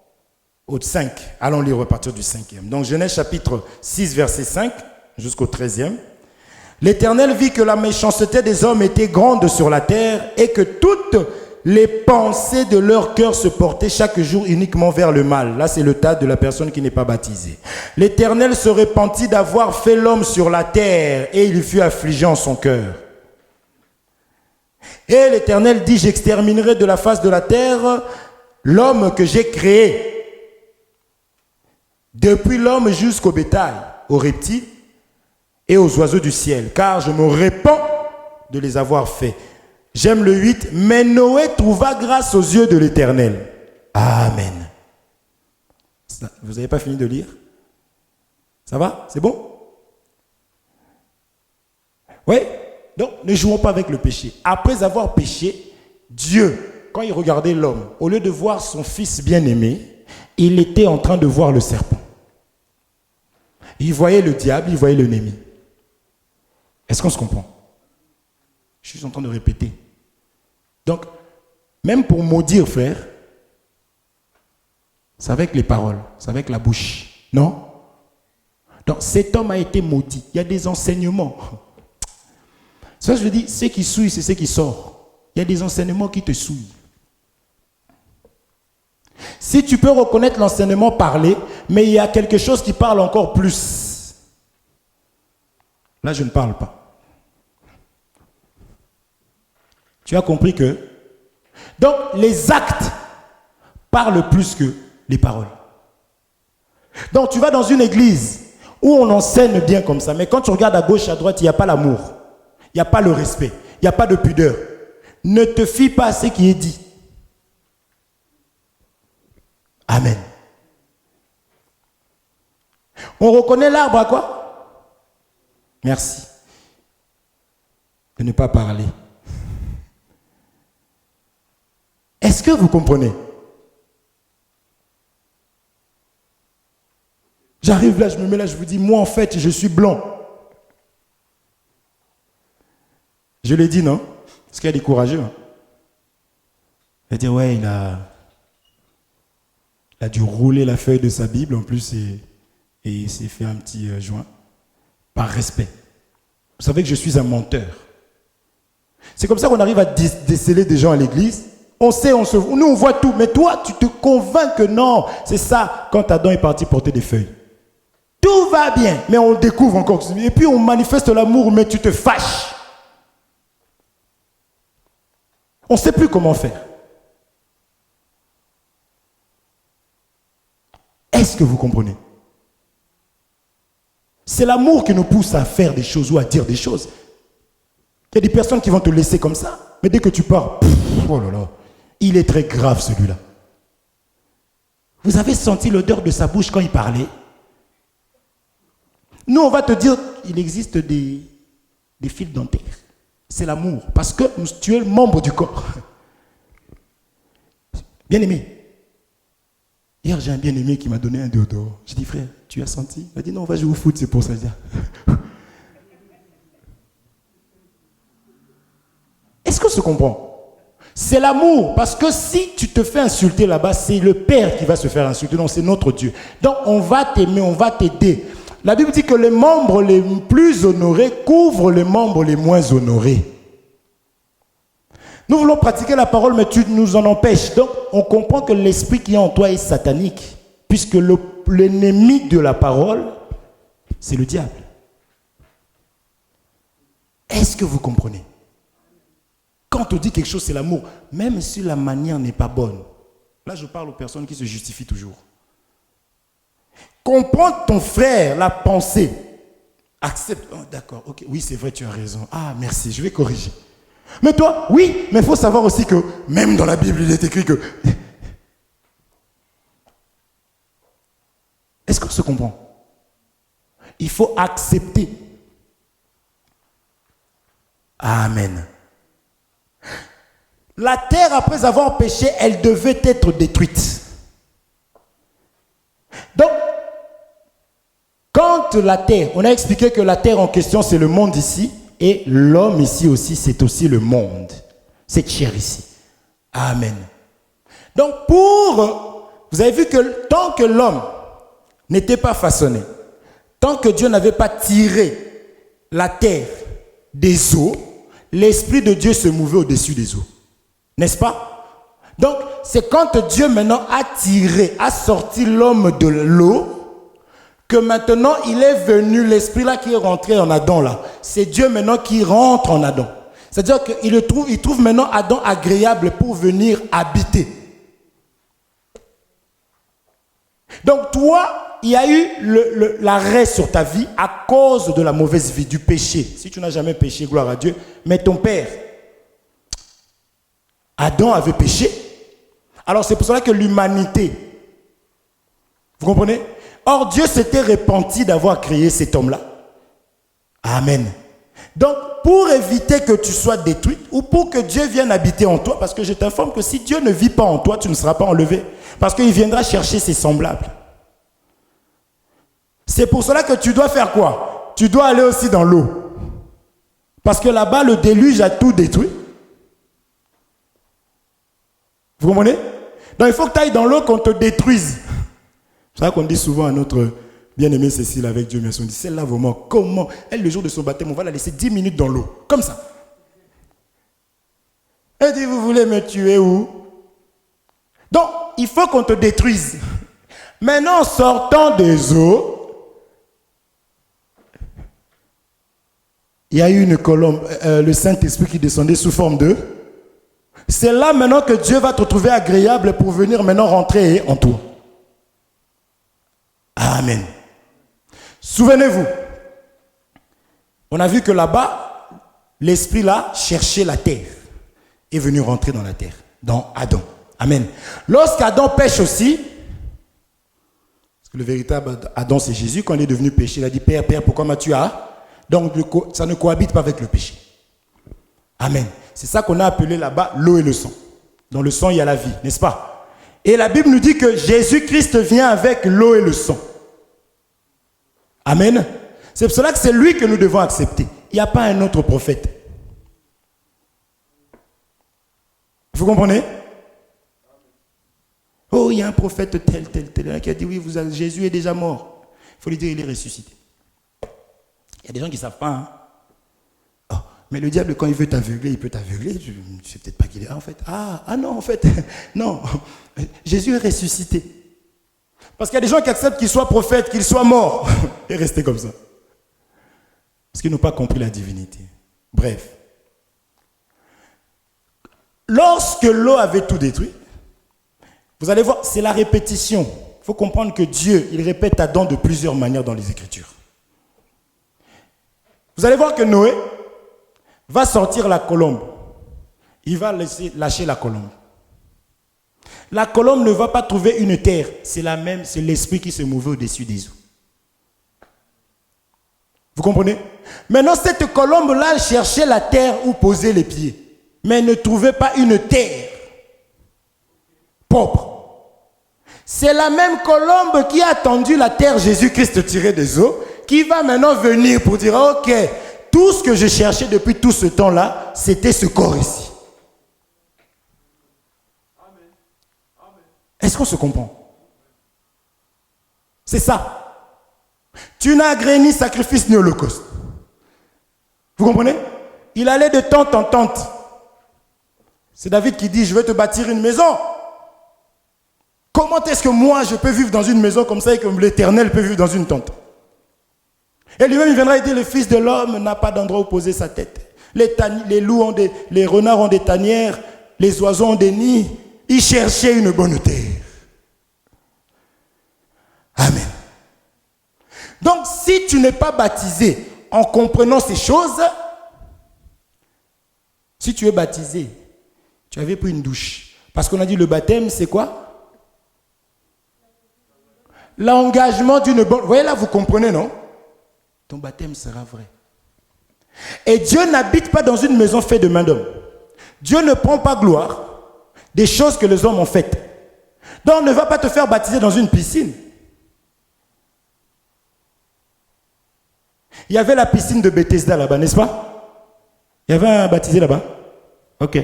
Au 5. Allons lire à partir du 5e. Donc Genèse chapitre 6 verset 5 jusqu'au 13e. L'Éternel vit que la méchanceté des hommes était grande sur la terre et que toute les pensées de leur cœur se portaient chaque jour uniquement vers le mal. Là, c'est le tas de la personne qui n'est pas baptisée. L'Éternel se repentit d'avoir fait l'homme sur la terre et il fut affligé en son cœur. Et l'Éternel dit, j'exterminerai de la face de la terre l'homme que j'ai créé. Depuis l'homme jusqu'au bétail, aux reptiles et aux oiseaux du ciel, car je me répands de les avoir faits. J'aime le 8. Mais Noé trouva grâce aux yeux de l'Éternel. Amen. Vous n'avez pas fini de lire? Ça va? C'est bon? Oui? Donc, ne jouons pas avec le péché. Après avoir péché, Dieu, quand il regardait l'homme, au lieu de voir son fils bien-aimé, il était en train de voir le serpent. Il voyait le diable, il voyait l'ennemi. Est-ce qu'on se comprend? Je suis en train de répéter. Donc, même pour maudire, frère, c'est avec les paroles, c'est avec la bouche. Non? Donc, cet homme a été maudit. Il y a des enseignements. Ça, je veux dire, ce qui souille, c'est ce qui sort. Il y a des enseignements qui te souillent. Si tu peux reconnaître l'enseignement parlé, mais il y a quelque chose qui parle encore plus. Là, je ne parle pas. Tu as compris que... Donc, les actes parlent plus que les paroles. Donc, tu vas dans une église où on enseigne bien comme ça, mais quand tu regardes à gauche, à droite, il n'y a pas l'amour. Il n'y a pas le respect. Il n'y a pas de pudeur. Ne te fie pas à ce qui est dit. Amen. On reconnaît l'arbre à quoi? Merci. De ne pas parler. Est-ce que vous comprenez? J'arrive là, je me mets là, je vous dis, moi en fait, je suis blanc. Je l'ai dit, non? Parce qu'il y a des courageux. Hein. Il va dire, ouais, il a dû rouler la feuille de sa Bible en plus et il s'est fait un petit joint. Par respect. Vous savez que je suis un menteur. C'est comme ça qu'on arrive à déceler des gens à l'église. On sait, nous on voit tout, mais toi tu te convaincs que non. C'est ça quand Adam est parti porter des feuilles. Tout va bien, mais on découvre encore. Et puis on manifeste l'amour, mais tu te fâches. On ne sait plus comment faire. Est-ce que vous comprenez? C'est l'amour qui nous pousse à faire des choses ou à dire des choses. Il y a des personnes qui vont te laisser comme ça, mais dès que tu pars, oh là là, il est très grave celui-là. Vous avez senti l'odeur de sa bouche quand il parlait? Nous, on va te dire, il existe des fils dentaires. C'est l'amour, parce que tu es le membre du corps. Bien-aimé. Hier, j'ai un bien-aimé qui m'a donné un déodorant. J'ai dit, frère, tu as senti? Il m'a dit, non, on va jouer au foot, c'est pour ça. Est-ce qu'on se comprend? C'est l'amour, parce que si tu te fais insulter là-bas, c'est le Père qui va se faire insulter. Non, c'est notre Dieu. Donc, on va t'aimer, on va t'aider. La Bible dit que les membres les plus honorés couvrent les membres les moins honorés. Nous voulons pratiquer la parole, mais tu nous en empêches. Donc, on comprend que l'esprit qui est en toi est satanique, puisque l'ennemi de la parole, c'est le diable. Est-ce que vous comprenez? Quand on dit quelque chose, c'est l'amour, même si la manière n'est pas bonne. Là, je parle aux personnes qui se justifient toujours. Comprends ton frère, la pensée. Accepte. Oh, d'accord, ok, oui, c'est vrai, tu as raison. Ah, merci, je vais corriger. Mais toi, oui, mais il faut savoir aussi que même dans la Bible, il est écrit que... Est-ce qu'on se comprend? Il faut accepter. Amen. La terre, après avoir péché, elle devait être détruite. Donc, quand la terre, on a expliqué que la terre en question, c'est le monde ici, et l'homme ici aussi, c'est aussi le monde. Cette chair ici. Amen. Donc, vous avez vu que tant que l'homme n'était pas façonné, tant que Dieu n'avait pas tiré la terre des eaux, l'Esprit de Dieu se mouvait au-dessus des eaux. N'est-ce pas? Donc, c'est quand Dieu maintenant a sorti l'homme de l'eau, que maintenant il est venu, l'esprit là qui est rentré en Adam là. C'est Dieu maintenant qui rentre en Adam. C'est-à-dire qu'il trouve maintenant Adam agréable pour venir habiter. Donc toi, il y a eu l'arrêt sur ta vie à cause de la mauvaise vie, du péché. Si tu n'as jamais péché, gloire à Dieu, mais ton père, Adam avait péché. Alors c'est pour cela que l'humanité, vous comprenez? Or Dieu s'était repenti d'avoir créé cet homme-là. Amen. Donc pour éviter que tu sois détruit ou pour que Dieu vienne habiter en toi, parce que je t'informe que si Dieu ne vit pas en toi, tu ne seras pas enlevé. Parce qu'il viendra chercher ses semblables. C'est pour cela que tu dois faire quoi? Tu dois aller aussi dans l'eau. Parce que là-bas, le déluge a tout détruit. Vous comprenez? Donc il faut que tu ailles dans l'eau qu'on te détruise. C'est ça qu'on dit souvent à notre bien-aimée Cécile avec Dieu merci. On dit, celle-là vraiment, comment? Elle, le jour de son baptême, on va la laisser 10 minutes dans l'eau. Comme ça. Elle dit, vous voulez me tuer où? Donc, il faut qu'on te détruise. Maintenant, en sortant des eaux, il y a eu une colombe, le Saint-Esprit qui descendait sous forme de... C'est là maintenant que Dieu va te trouver agréable pour venir maintenant rentrer en toi. Amen. Souvenez-vous, on a vu que là-bas, l'Esprit là cherchait la terre, est venu rentrer dans la terre, dans Adam. Amen. Lorsqu'Adam pêche aussi, parce que le véritable Adam c'est Jésus, quand il est devenu péché, il a dit, Père, pourquoi m'as-tu à? Donc ça ne cohabite pas avec le péché. Amen. C'est ça qu'on a appelé là-bas l'eau et le sang. Dans le sang, il y a la vie, n'est-ce pas? Et la Bible nous dit que Jésus-Christ vient avec l'eau et le sang. Amen. C'est pour cela que c'est lui que nous devons accepter. Il n'y a pas un autre prophète. Vous comprenez? Oh, il y a un prophète tel, qui a dit, oui, Jésus est déjà mort. Il faut lui dire, il est ressuscité. Il y a des gens qui ne savent pas, hein? Mais le diable, quand il veut t'aveugler, il peut t'aveugler. Je ne sais peut-être pas qu'il est. En fait, non, en fait, non. Jésus est ressuscité. Parce qu'il y a des gens qui acceptent qu'il soit prophète, qu'il soit mort. Et rester comme ça. Parce qu'ils n'ont pas compris la divinité. Bref. Lorsque l'eau avait tout détruit, vous allez voir, c'est la répétition. Il faut comprendre que Dieu, il répète Adam de plusieurs manières dans les Écritures. Vous allez voir que Noé va sortir la colombe. Il va lâcher la colombe. La colombe ne va pas trouver une terre. C'est l'esprit qui se mouvait au-dessus des eaux. Vous comprenez? Maintenant, cette colombe-là cherchait la terre où poser les pieds. Mais elle ne trouvait pas une terre propre. C'est la même colombe qui a attendu la terre Jésus-Christ tiré des eaux, qui va maintenant venir pour dire, ok, tout ce que je cherchais depuis tout ce temps-là, c'était ce corps ici. Est-ce qu'on se comprend? C'est ça. Tu n'as agréé ni sacrifice ni holocauste. Vous comprenez? Il allait de tente en tente. C'est David qui dit, je vais te bâtir une maison. Comment est-ce que moi, je peux vivre dans une maison comme ça et que l'Éternel peut vivre dans une tente? Et lui-même, il viendra et dire, le Fils de l'homme n'a pas d'endroit où poser sa tête. Les renards ont des tanières, les oiseaux ont des nids. Il cherchait une bonne terre. Amen. Donc, si tu n'es pas baptisé en comprenant ces choses, si tu es baptisé, tu avais pris une douche. Parce qu'on a dit le baptême, c'est quoi? L'engagement d'une bonne... Vous voyez là, vous comprenez, non? Ton baptême sera vrai. Et Dieu n'habite pas dans une maison faite de main d'homme. Dieu ne prend pas gloire des choses que les hommes ont faites. Donc, on ne va pas te faire baptiser dans une piscine. Il y avait la piscine de Bethesda là-bas, n'est-ce pas? Il y avait un baptisé là-bas. Ok.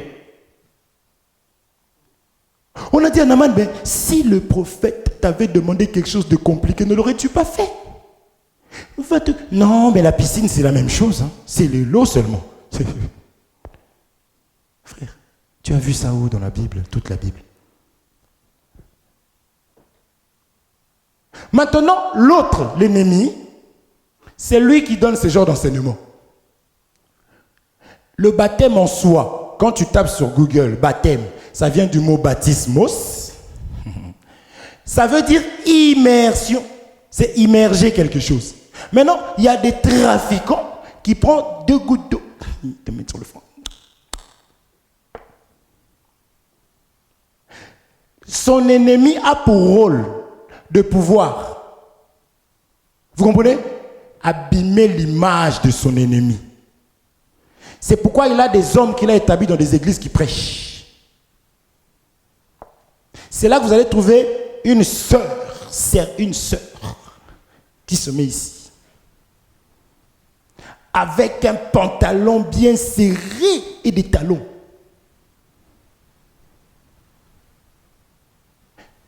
On a dit à Naaman, ben, si le prophète t'avait demandé quelque chose de compliqué, ne l'aurais-tu pas fait? Non, mais la piscine, c'est la même chose. Hein. C'est l'eau seulement. Frère, Tu as vu ça où dans la Bible, toute la Bible? Maintenant, l'autre, l'ennemi, c'est lui qui donne ce genre d'enseignement. Le baptême en soi, quand tu tapes sur Google, baptême, ça vient du mot baptismos. Ça veut dire immersion. C'est immerger quelque chose. Maintenant, il y a des trafiquants qui prennent 2 gouttes d'eau. Ils te mettent sur le front. Son ennemi a pour rôle de pouvoir, vous comprenez, abîmer l'image de son ennemi. C'est pourquoi il a des hommes qu'il a établis dans des églises qui prêchent. C'est là que vous allez trouver une sœur qui se met ici, avec un pantalon bien serré et des talons.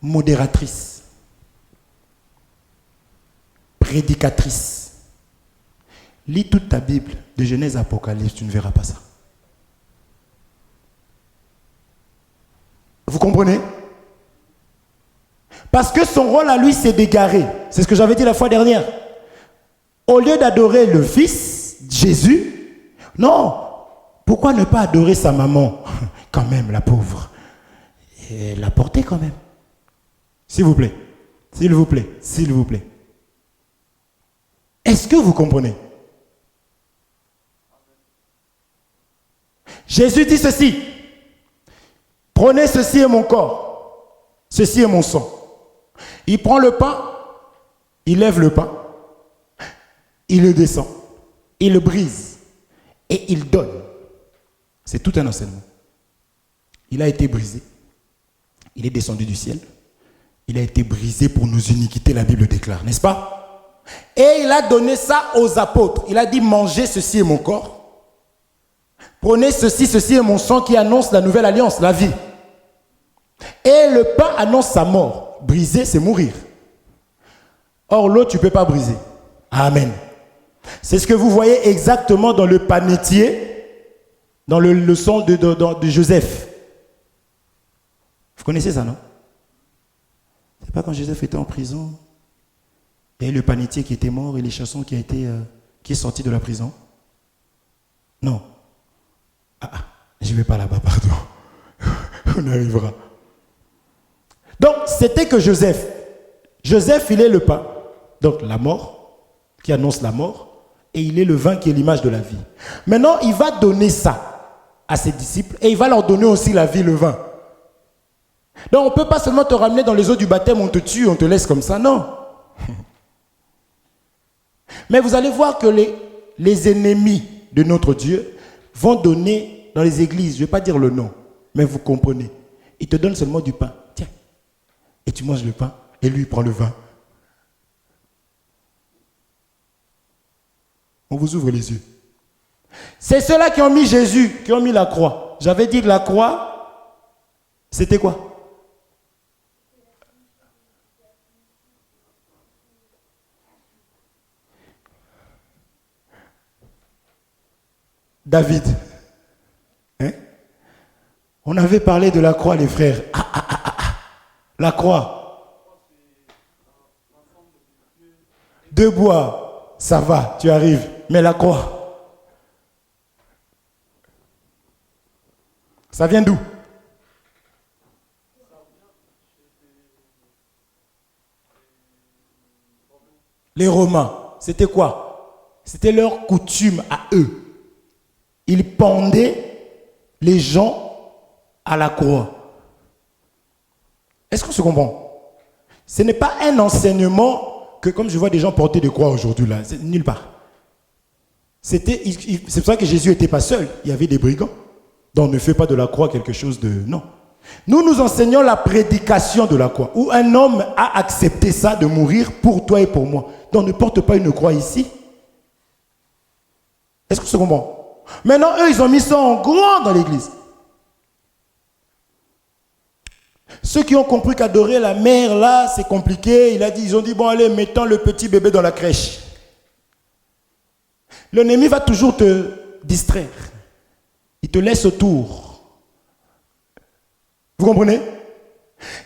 Modératrice, prédicatrice. Lis toute ta Bible, de Genèse à Apocalypse, tu ne verras pas ça. Vous comprenez? Parce que son rôle à lui, c'est d'égarer. C'est ce que j'avais dit la fois dernière. Au lieu d'adorer le Fils, Jésus, non. Pourquoi ne pas adorer sa maman? Quand même, la pauvre. Et la porter quand même. S'il vous plaît. S'il vous plaît. S'il vous plaît. Est-ce que vous comprenez? Jésus dit ceci. Prenez, ceci est mon corps. Ceci est mon sang. Il prend le pain. Il lève le pain. Il le descend. Il le brise. Et il donne. C'est tout un enseignement. Il a été brisé. Il est descendu du ciel. Il a été brisé pour nos iniquités, la Bible déclare, n'est-ce pas? Et il a donné ça aux apôtres. Il a dit, mangez, ceci est mon corps. Prenez ceci, ceci est mon sang qui annonce la nouvelle alliance, la vie. Et le pain annonce sa mort. Briser, c'est mourir. Or, l'eau, tu ne peux pas briser. Amen. C'est ce que vous voyez exactement dans le panetier, dans le leçon de Joseph. Vous connaissez ça, non? C'est pas quand Joseph était en prison, et le panetier qui était mort et les chansons qui est sorti de la prison? Non. Je ne vais pas là-bas, pardon. On arrivera. Donc, c'était que Joseph, il est le pain, donc la mort, qui annonce la mort, et il est le vin qui est l'image de la vie. Maintenant, il va donner ça à ses disciples, et il va leur donner aussi la vie, le vin. Donc, on ne peut pas seulement te ramener dans les eaux du baptême, on te tue, on te laisse comme ça, non. Mais vous allez voir que les ennemis de notre Dieu vont donner dans les églises, je ne vais pas dire le nom, mais vous comprenez. Ils te donnent seulement du pain. Tiens. Et tu manges le pain, et lui, il prend le vin. On vous ouvre les yeux. C'est ceux-là qui ont mis Jésus, qui ont mis la croix. J'avais dit que la croix, c'était quoi? David. Hein? On avait parlé de la croix, les frères. La croix. De bois, ça va, tu arrives. Mais la croix, ça vient d'où? Les Romains, c'était quoi? C'était leur coutume à eux. Ils pendaient les gens à la croix. Est-ce qu'on se comprend? Ce n'est pas un enseignement que, comme je vois des gens porter des croix aujourd'hui, là, c'est nulle part. C'est pour ça que Jésus n'était pas seul. Il y avait des brigands. Donc ne fais pas de la croix quelque chose de... Non. Nous nous enseignons la prédication de la croix, où un homme a accepté ça, de mourir pour toi et pour moi. Donc ne porte pas une croix ici. Est-ce qu'on se comprend? Maintenant, eux, ils ont mis ça en grand dans l'église. Ceux qui ont compris qu'adorer la mère, là, c'est compliqué, ils ont dit, bon, allez, mettons le petit bébé dans la crèche. L'ennemi va toujours te distraire. Il te laisse autour. Vous comprenez?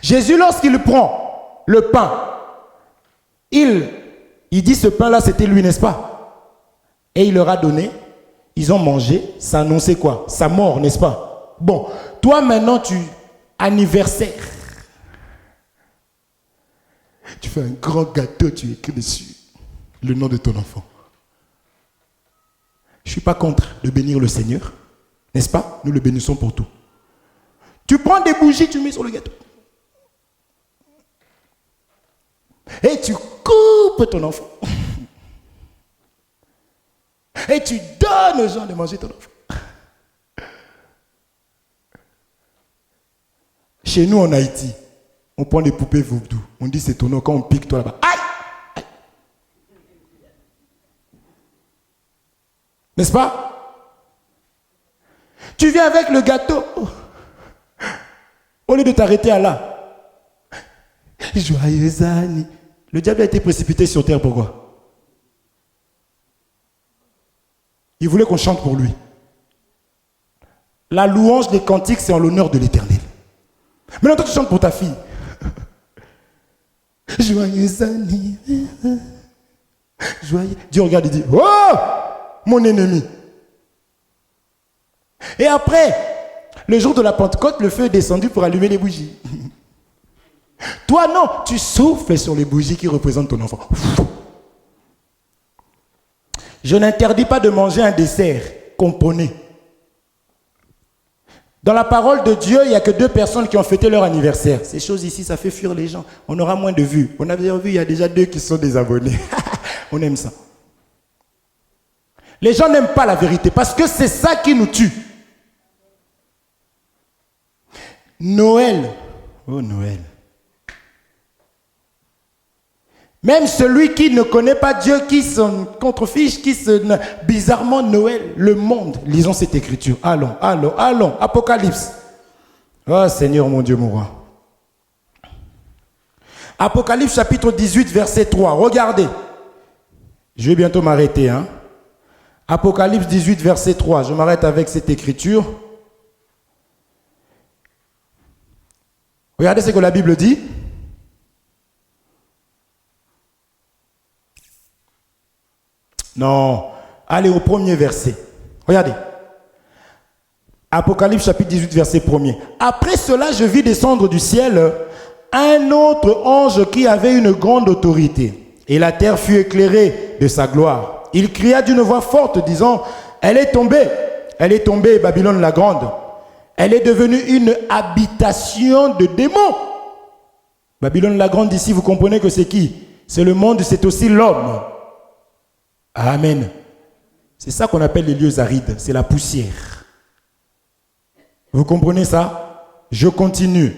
Jésus, lorsqu'il prend le pain, il dit ce pain-là, c'était lui, n'est-ce pas? Et il leur a donné, ils ont mangé, ça annonçait quoi? Sa mort, n'est-ce pas? Bon, toi maintenant, anniversaire. Tu fais un grand gâteau, tu écris dessus le nom de ton enfant. Je ne suis pas contre de bénir le Seigneur, n'est-ce pas? Nous le bénissons pour tout. Tu prends des bougies, tu mets sur le gâteau. Et tu coupes ton enfant. Et tu donnes aux gens de manger ton enfant. Chez nous en Haïti, on prend des poupées vaudou. On dit c'est ton nom, quand on pique toi là-bas. Aïe! Aïe! N'est-ce pas? Tu viens avec le gâteau. Au lieu de t'arrêter à là. Joyeux anniversaire. Le diable a été précipité sur terre, pourquoi? Il voulait qu'on chante pour lui. La louange des cantiques, c'est en l'honneur de l'Éternel. Maintenant, toi, tu chantes pour ta fille. Joyeux anniversaire. Joyeux. Dieu regarde et dit, oh, mon ennemi. Et après, le jour de la Pentecôte, le feu est descendu pour allumer les bougies. Toi, non, tu souffles sur les bougies qui représentent ton enfant. Je n'interdis pas de manger un dessert, comprenez. Dans la parole de Dieu, il n'y a que 2 personnes qui ont fêté leur anniversaire. Ces choses ici, ça fait fuir les gens. On aura moins de vues. On a bien vu, il y a déjà 2 qui sont désabonnés. On aime ça. Les gens n'aiment pas la vérité parce que c'est ça qui nous tue. Noël. Oh Noël. Même celui qui ne connaît pas Dieu, qui s'en contrefiche, bizarrement Noël, le monde. Lisons cette écriture. Allons. Apocalypse. Oh Seigneur mon Dieu, mon roi. Apocalypse chapitre 18, verset 3. Regardez. Je vais bientôt m'arrêter. Apocalypse 18, verset 3. Je m'arrête avec cette écriture. Regardez ce que la Bible dit. Non, allez au premier verset. Regardez. Apocalypse chapitre 18, verset 1er. Après cela, je vis descendre du ciel un autre ange qui avait une grande autorité. Et la terre fut éclairée de sa gloire. Il cria d'une voix forte, disant, elle est tombée, Babylone la grande. Elle est devenue une habitation de démons. Babylone la grande, ici, vous comprenez que c'est qui? C'est le monde, c'est aussi l'homme. Amen. C'est ça qu'on appelle les lieux arides, c'est la poussière. Vous comprenez ça? Je continue.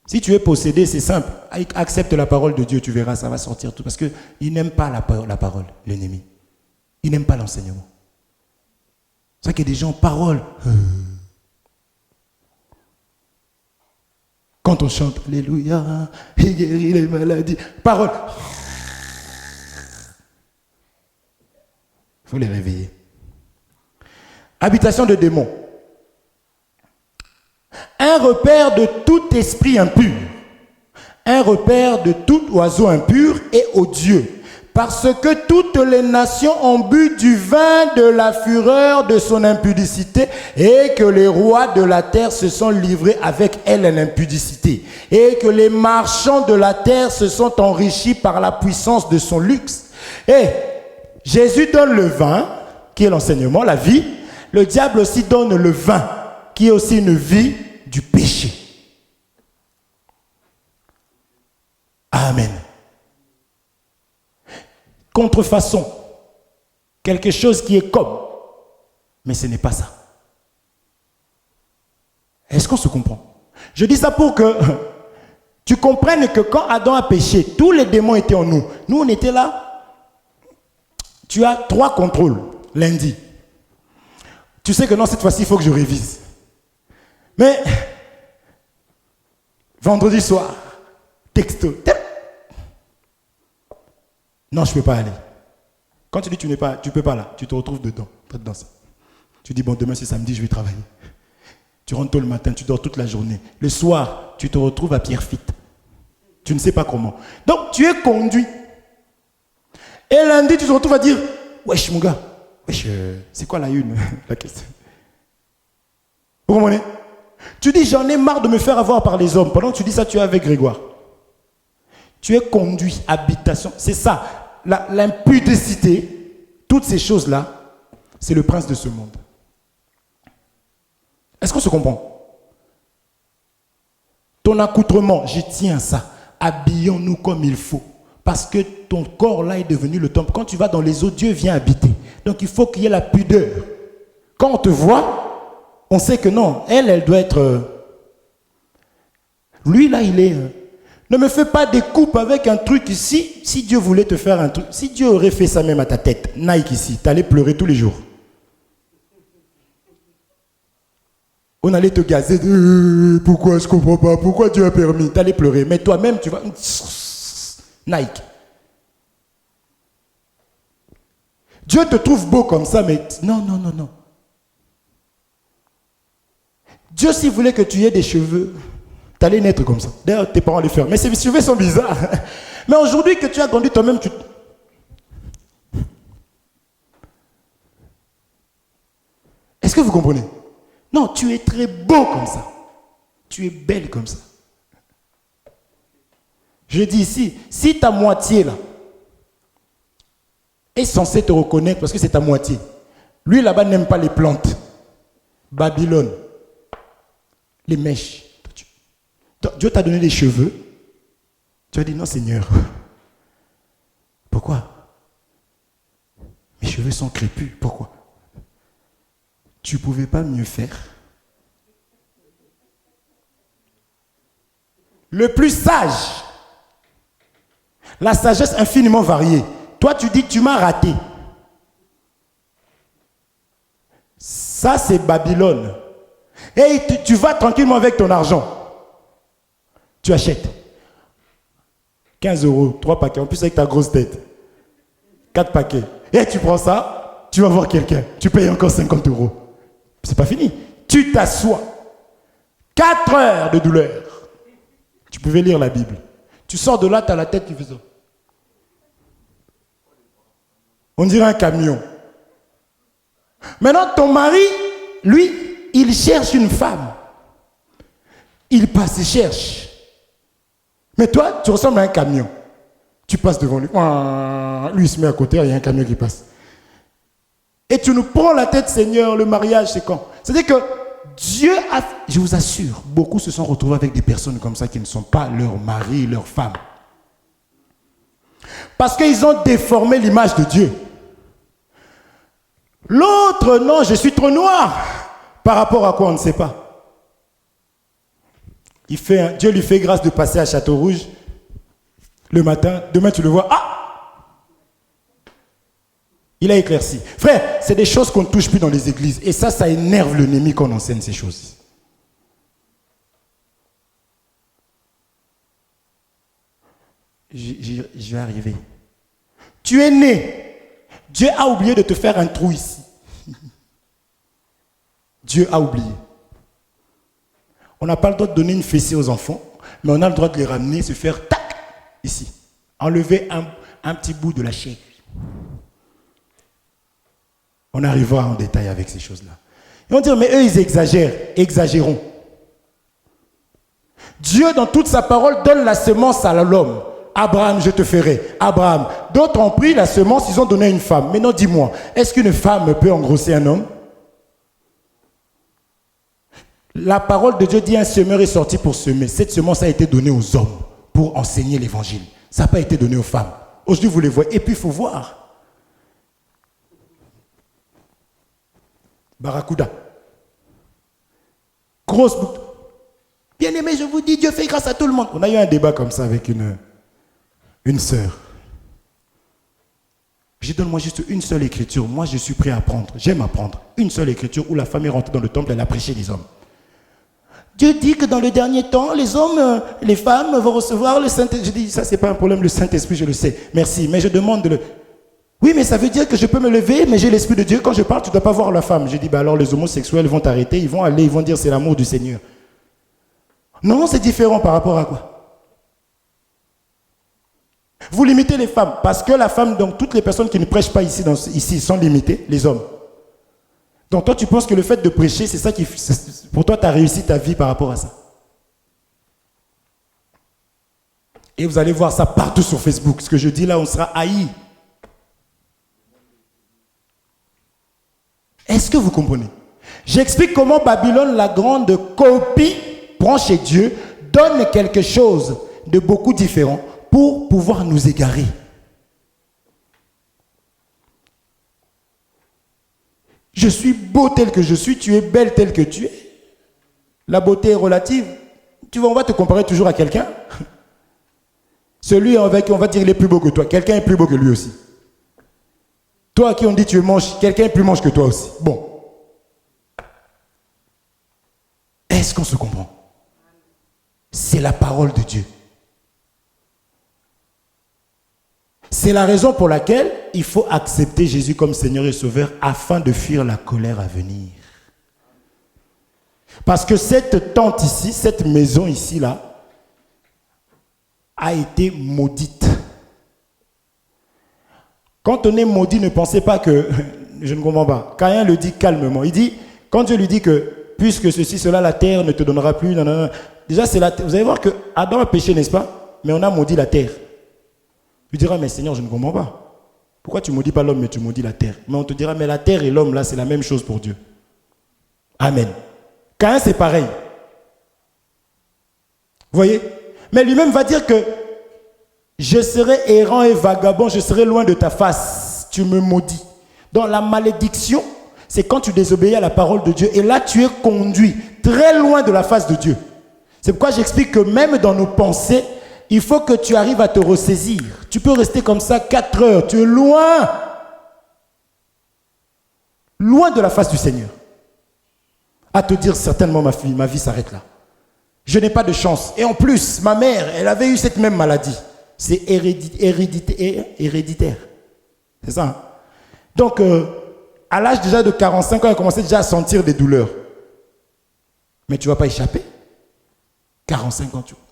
Si tu es possédé, c'est simple. Accepte la parole de Dieu, tu verras, ça va sortir tout. Parce qu'il n'aime pas la parole, l'ennemi. Il n'aime pas l'enseignement. C'est ça qu'il y a des gens, parole. Quand on chante, Alléluia, il guérit les maladies. Parole. Il faut les réveiller. Habitation de démons. Un repère de tout esprit impur. Un repère de tout oiseau impur et odieux. Parce que toutes les nations ont bu du vin de la fureur de son impudicité et que les rois de la terre se sont livrés avec elle à l'impudicité et que les marchands de la terre se sont enrichis par la puissance de son luxe. Et Jésus donne le vin, qui est l'enseignement, la vie. Le diable aussi donne le vin, qui est aussi une vie du péché. Amen. Contrefaçon. Quelque chose qui est comme. Mais ce n'est pas ça. Est-ce qu'on se comprend? Je dis ça pour que tu comprennes que quand Adam a péché, tous les démons étaient en nous. Nous, on était là. Tu as 3 contrôles lundi. Tu sais que non, cette fois-ci, il faut que je révise. Mais, vendredi soir, texto. Non, je ne peux pas aller. Quand tu dis tu ne peux pas là, tu te retrouves dedans. Pas dedans ça. Tu dis, bon, demain c'est samedi, je vais travailler. Tu rentres tôt le matin, tu dors toute la journée. Le soir, tu te retrouves à Pierrefitte. Tu ne sais pas comment. Donc, tu es conduit. Et lundi, tu te retrouves à dire, wesh, mon gars, wesh, c'est quoi la une, la question? Vous comprenez? Tu dis, j'en ai marre de me faire avoir par les hommes. Pendant que tu dis ça, tu es avec Grégoire. Tu es conduit, habitation. C'est ça, l'impudicité, toutes ces choses-là, c'est le prince de ce monde. Est-ce qu'on se comprend? Ton accoutrement, je tiens à ça. Habillons-nous comme il faut. Parce que ton corps là est devenu le temple. Quand tu vas dans les eaux, Dieu vient habiter. Donc il faut qu'il y ait la pudeur. Quand on te voit, on sait que non, elle doit être... Lui là, il est... Ne me fais pas des coupes avec un truc ici. Si Dieu voulait te faire un truc, si Dieu aurait fait ça même à ta tête, Nike ici, tu allais pleurer tous les jours. On allait te gazer, pourquoi je ne comprends pas, pourquoi Dieu a permis, tu allais pleurer, mais toi-même tu vas... Nike. Dieu te trouve beau comme ça, mais non, non, non, non. Dieu s'il voulait que tu aies des cheveux, tu allais naître comme ça. D'ailleurs, tes parents allaient faire, mais ces cheveux sont bizarres. Mais aujourd'hui que tu as grandi toi-même, tu... Est-ce que vous comprenez? Non, tu es très beau comme ça. Tu es belle comme ça. Je dis ici, si ta moitié là est censée te reconnaître parce que c'est ta moitié, lui là-bas n'aime pas les plantes. Babylone, les mèches. Dieu t'a donné des cheveux. Tu as dit non Seigneur. Pourquoi? Mes cheveux sont crépus. Pourquoi? Tu ne pouvais pas mieux faire. Le plus sage, la sagesse infiniment variée. Toi, tu dis, tu m'as raté. Ça, c'est Babylone. Et tu vas tranquillement avec ton argent. Tu achètes. 15 €, 3 paquets. En plus, avec ta grosse tête. 4 paquets. Et tu prends ça, tu vas voir quelqu'un. Tu payes encore 50 €. C'est pas fini. Tu t'assois. 4 heures de douleur. Tu pouvais lire la Bible. Tu sors de là, tu as la tête qui fait ça. On dirait un camion. Maintenant, ton mari, lui, il cherche une femme. Il passe, il cherche. Mais toi, tu ressembles à un camion. Tu passes devant lui. Lui, il se met à côté, il y a un camion qui passe. Et tu nous prends la tête, Seigneur, le mariage, c'est quand? C'est-à-dire que Dieu a... Je vous assure, beaucoup se sont retrouvés avec des personnes comme ça qui ne sont pas leur mari, leur femme. Parce qu'ils ont déformé l'image de Dieu. L'autre, non, je suis trop noir. Par rapport à quoi, on ne sait pas. Dieu lui fait grâce de passer à Château-Rouge le matin. Demain, tu le vois. Ah! Il a éclairci. Frère, c'est des choses qu'on ne touche plus dans les églises. Et ça énerve l'ennemi qu'on enseigne ces choses. Je vais arriver. Tu es né. Dieu a oublié de te faire un trou ici. Dieu a oublié. On n'a pas le droit de donner une fessée aux enfants, mais on a le droit de les ramener, se faire tac, ici. Enlever un petit bout de la chair. On arrivera en détail avec ces choses-là. Ils vont dire, mais eux, ils exagèrent. Exagérons. Dieu, dans toute sa parole, donne la semence à l'homme. Abraham, je te ferai. Abraham. D'autres ont pris la semence, ils ont donné à une femme. Maintenant, dis-moi, est-ce qu'une femme peut engrosser un homme? La parole de Dieu dit, un semeur est sorti pour semer. Cette semence a été donnée aux hommes pour enseigner l'évangile. Ça n'a pas été donné aux femmes. Aujourd'hui, vous les voyez. Et puis, il faut voir. Barracuda. Grosse boucle. Bien aimé, je vous dis, Dieu fait grâce à tout le monde. On a eu un débat comme ça avec une sœur. Je donne-moi juste une seule écriture. Moi, je suis prêt à apprendre. J'aime apprendre. Une seule écriture où la femme est rentrée dans le temple, elle a prêché les hommes. Dieu dit que dans le dernier temps, les hommes, les femmes vont recevoir le Saint-Esprit. Je dis, ça, c'est pas un problème, le Saint-Esprit, je le sais. Merci. Mais je demande Oui, mais ça veut dire que je peux me lever, mais j'ai l'Esprit de Dieu. Quand je parle, tu ne dois pas voir la femme. J'ai dit, alors les homosexuels vont t'arrêter, ils vont aller, ils vont dire c'est l'amour du Seigneur. Non, c'est différent par rapport à quoi? Vous limitez les femmes, parce que la femme, donc toutes les personnes qui ne prêchent pas ici sont limitées, les hommes. Donc toi, tu penses que le fait de prêcher, c'est ça qui... Pour toi, tu as réussi ta vie par rapport à ça. Et vous allez voir ça partout sur Facebook. Ce que je dis là, on sera haïs. Est-ce que vous comprenez? J'explique comment Babylone, la grande copie, prend chez Dieu, donne quelque chose de beaucoup différent pour pouvoir nous égarer. Je suis beau tel que je suis, tu es belle tel que tu es. La beauté est relative. On va te comparer toujours à quelqu'un. Celui avec qui on va dire il est plus beau que toi, quelqu'un est plus beau que lui aussi. Toi à qui on dit tu es moche, quelqu'un est plus moche que toi aussi. Bon. Est-ce qu'on se comprend? C'est la parole de Dieu. C'est la raison pour laquelle il faut accepter Jésus comme Seigneur et Sauveur afin de fuir la colère à venir. Parce que cette tente ici, cette maison ici, là, a été maudite. Quand on est maudit, ne pensez pas que... Je ne comprends pas. Caïn le dit calmement. Il dit, quand Dieu lui dit que puisque ceci, cela, la terre ne te donnera plus. Non, non, non. Déjà, c'est la terre. Vous allez voir que Adam a péché, n'est-ce pas? Mais on a maudit la terre. Tu diras, mais Seigneur, je ne comprends pas. Pourquoi tu ne maudis pas l'homme, mais tu maudis la terre? Mais on te dira, mais la terre et l'homme, là, c'est la même chose pour Dieu. Amen. Caïn, c'est pareil. Vous voyez? Mais lui-même va dire que je serai errant et vagabond, je serai loin de ta face. Tu me maudis. Donc la malédiction, c'est quand tu désobéis à la parole de Dieu. Et là, tu es conduit très loin de la face de Dieu. C'est pourquoi j'explique que même dans nos pensées, il faut que tu arrives à te ressaisir. Tu peux rester comme ça 4 heures. Tu es loin. Loin de la face du Seigneur. À te dire certainement ma fille, ma vie s'arrête là. Je n'ai pas de chance. Et en plus, ma mère, elle avait eu cette même maladie. C'est héréditaire. C'est ça. Hein? Donc, à l'âge déjà de 45 ans, elle commençait déjà à sentir des douleurs. Mais tu ne vas pas échapper. 45 ans, tu vois.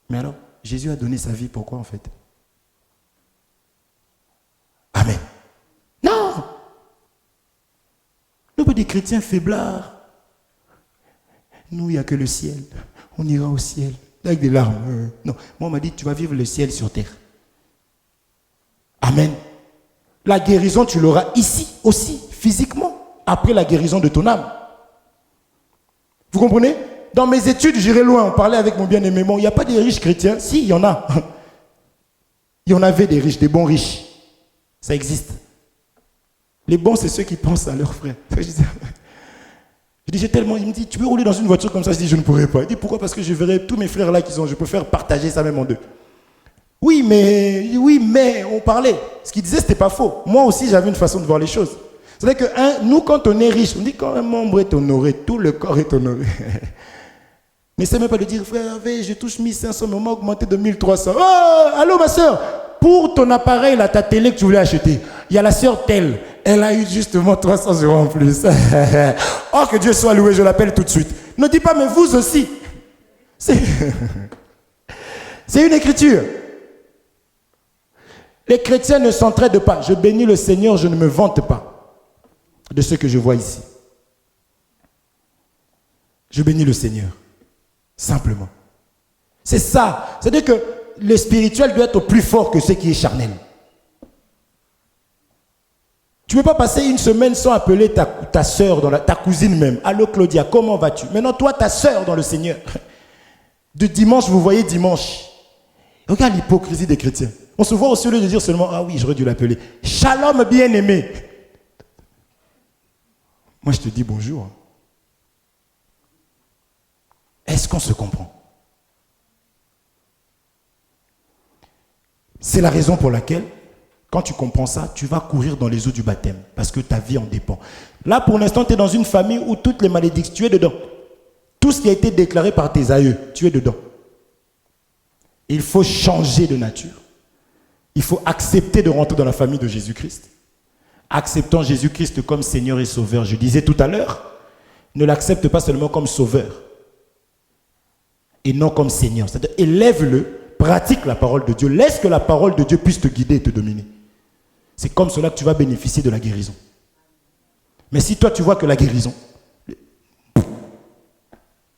Mais alors, Jésus a donné sa vie, pourquoi en fait? Amen. Non! Nous, des chrétiens faiblards. Nous, il n'y a que le ciel. On ira au ciel. Avec des larmes. Non. Moi, on m'a dit, tu vas vivre le ciel sur terre. Amen. La guérison, tu l'auras ici aussi, physiquement, après la guérison de ton âme. Vous comprenez? Dans mes études, j'irai loin. On parlait avec mon bien-aimé. Il n'y a pas des riches chrétiens. Si, il y en a. Il y en avait des riches, des bons riches. Ça existe. Les bons, c'est ceux qui pensent à leurs frères. Je dis, j'ai tellement... Il me dit, tu peux rouler dans une voiture comme ça? Je dis, je ne pourrais pas. Il dit, pourquoi? Parce que je verrai tous mes frères là qui sont... Je préfère partager ça même en deux. Oui, mais on parlait. Ce qu'il disait, ce n'était pas faux. Moi aussi, j'avais une façon de voir les choses. C'est-à-dire que nous, quand on est riche, on dit quand un membre est honoré, tout le corps est honoré. Mais c'est même pas de dire, frère Hervé, je touche 1500, mais on m'a augmenté de 1300. Oh, allô ma soeur, pour ton appareil, là, ta télé que tu voulais acheter, il y a la soeur telle, elle a eu justement 300 € en plus. Oh, que Dieu soit loué, je l'appelle tout de suite. Ne dis pas, mais vous aussi. C'est une écriture. Les chrétiens ne s'entraident pas. Je bénis le Seigneur, je ne me vante pas de ce que je vois ici. Je bénis le Seigneur. Simplement. C'est ça. C'est-à-dire que le spirituel doit être plus fort que ce qui est charnel. Tu ne peux pas passer une semaine sans appeler ta soeur, ta cousine même. Allô Claudia, comment vas-tu? Maintenant, toi, ta soeur dans le Seigneur. De dimanche, vous voyez dimanche. Regarde l'hypocrisie des chrétiens. On se voit aussi au lieu de dire seulement, ah oui, j'aurais dû l'appeler. Shalom bien-aimé. Moi, je te dis bonjour. Est-ce qu'on se comprend? C'est la raison pour laquelle, quand tu comprends ça, tu vas courir dans les eaux du baptême, parce que ta vie en dépend. Là, pour l'instant, tu es dans une famille où toutes les malédictions, tu es dedans. Tout ce qui a été déclaré par tes aïeux, tu es dedans. Il faut changer de nature. Il faut accepter de rentrer dans la famille de Jésus-Christ. Acceptant Jésus-Christ comme Seigneur et Sauveur. Je disais tout à l'heure, ne l'accepte pas seulement comme Sauveur et non comme Seigneur. C'est-à-dire, élève-le, pratique la parole de Dieu. Laisse que la parole de Dieu puisse te guider et te dominer. C'est comme cela que tu vas bénéficier de la guérison. Mais si toi, tu vois que la guérison,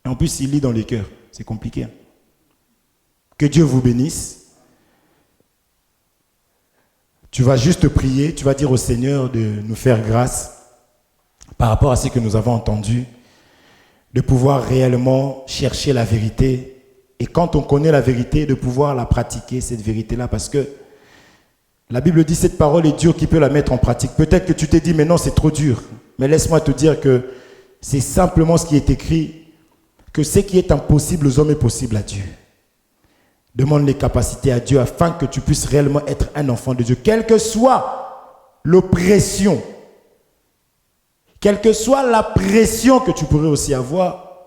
et en plus, il lit dans les cœurs, c'est compliqué. Que Dieu vous bénisse. Tu vas juste prier, tu vas dire au Seigneur de nous faire grâce par rapport à ce que nous avons entendu, de pouvoir réellement chercher la vérité. Et quand on connaît la vérité, de pouvoir la pratiquer, cette vérité-là, parce que la Bible dit cette parole est dure, qui peut la mettre en pratique. Peut-être que tu t'es dit, mais non, c'est trop dur. Mais laisse-moi te dire que c'est simplement ce qui est écrit, que ce qui est impossible aux hommes est possible à Dieu. Demande les capacités à Dieu afin que tu puisses réellement être un enfant de Dieu. Quelle que soit l'oppression, quelle que soit la pression que tu pourrais aussi avoir,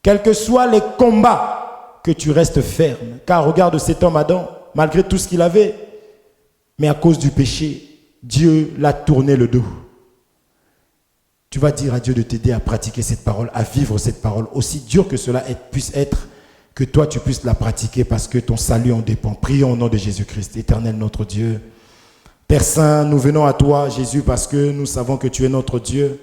quels que soient les combats, que tu restes ferme. Car regarde cet homme Adam, malgré tout ce qu'il avait, mais à cause du péché, Dieu l'a tourné le dos. Tu vas dire à Dieu de t'aider à pratiquer cette parole, à vivre cette parole, aussi dur que cela puisse être, que toi tu puisses la pratiquer parce que ton salut en dépend. Prions au nom de Jésus-Christ, éternel notre Dieu. Père Saint, nous venons à toi, Jésus, parce que nous savons que tu es notre Dieu.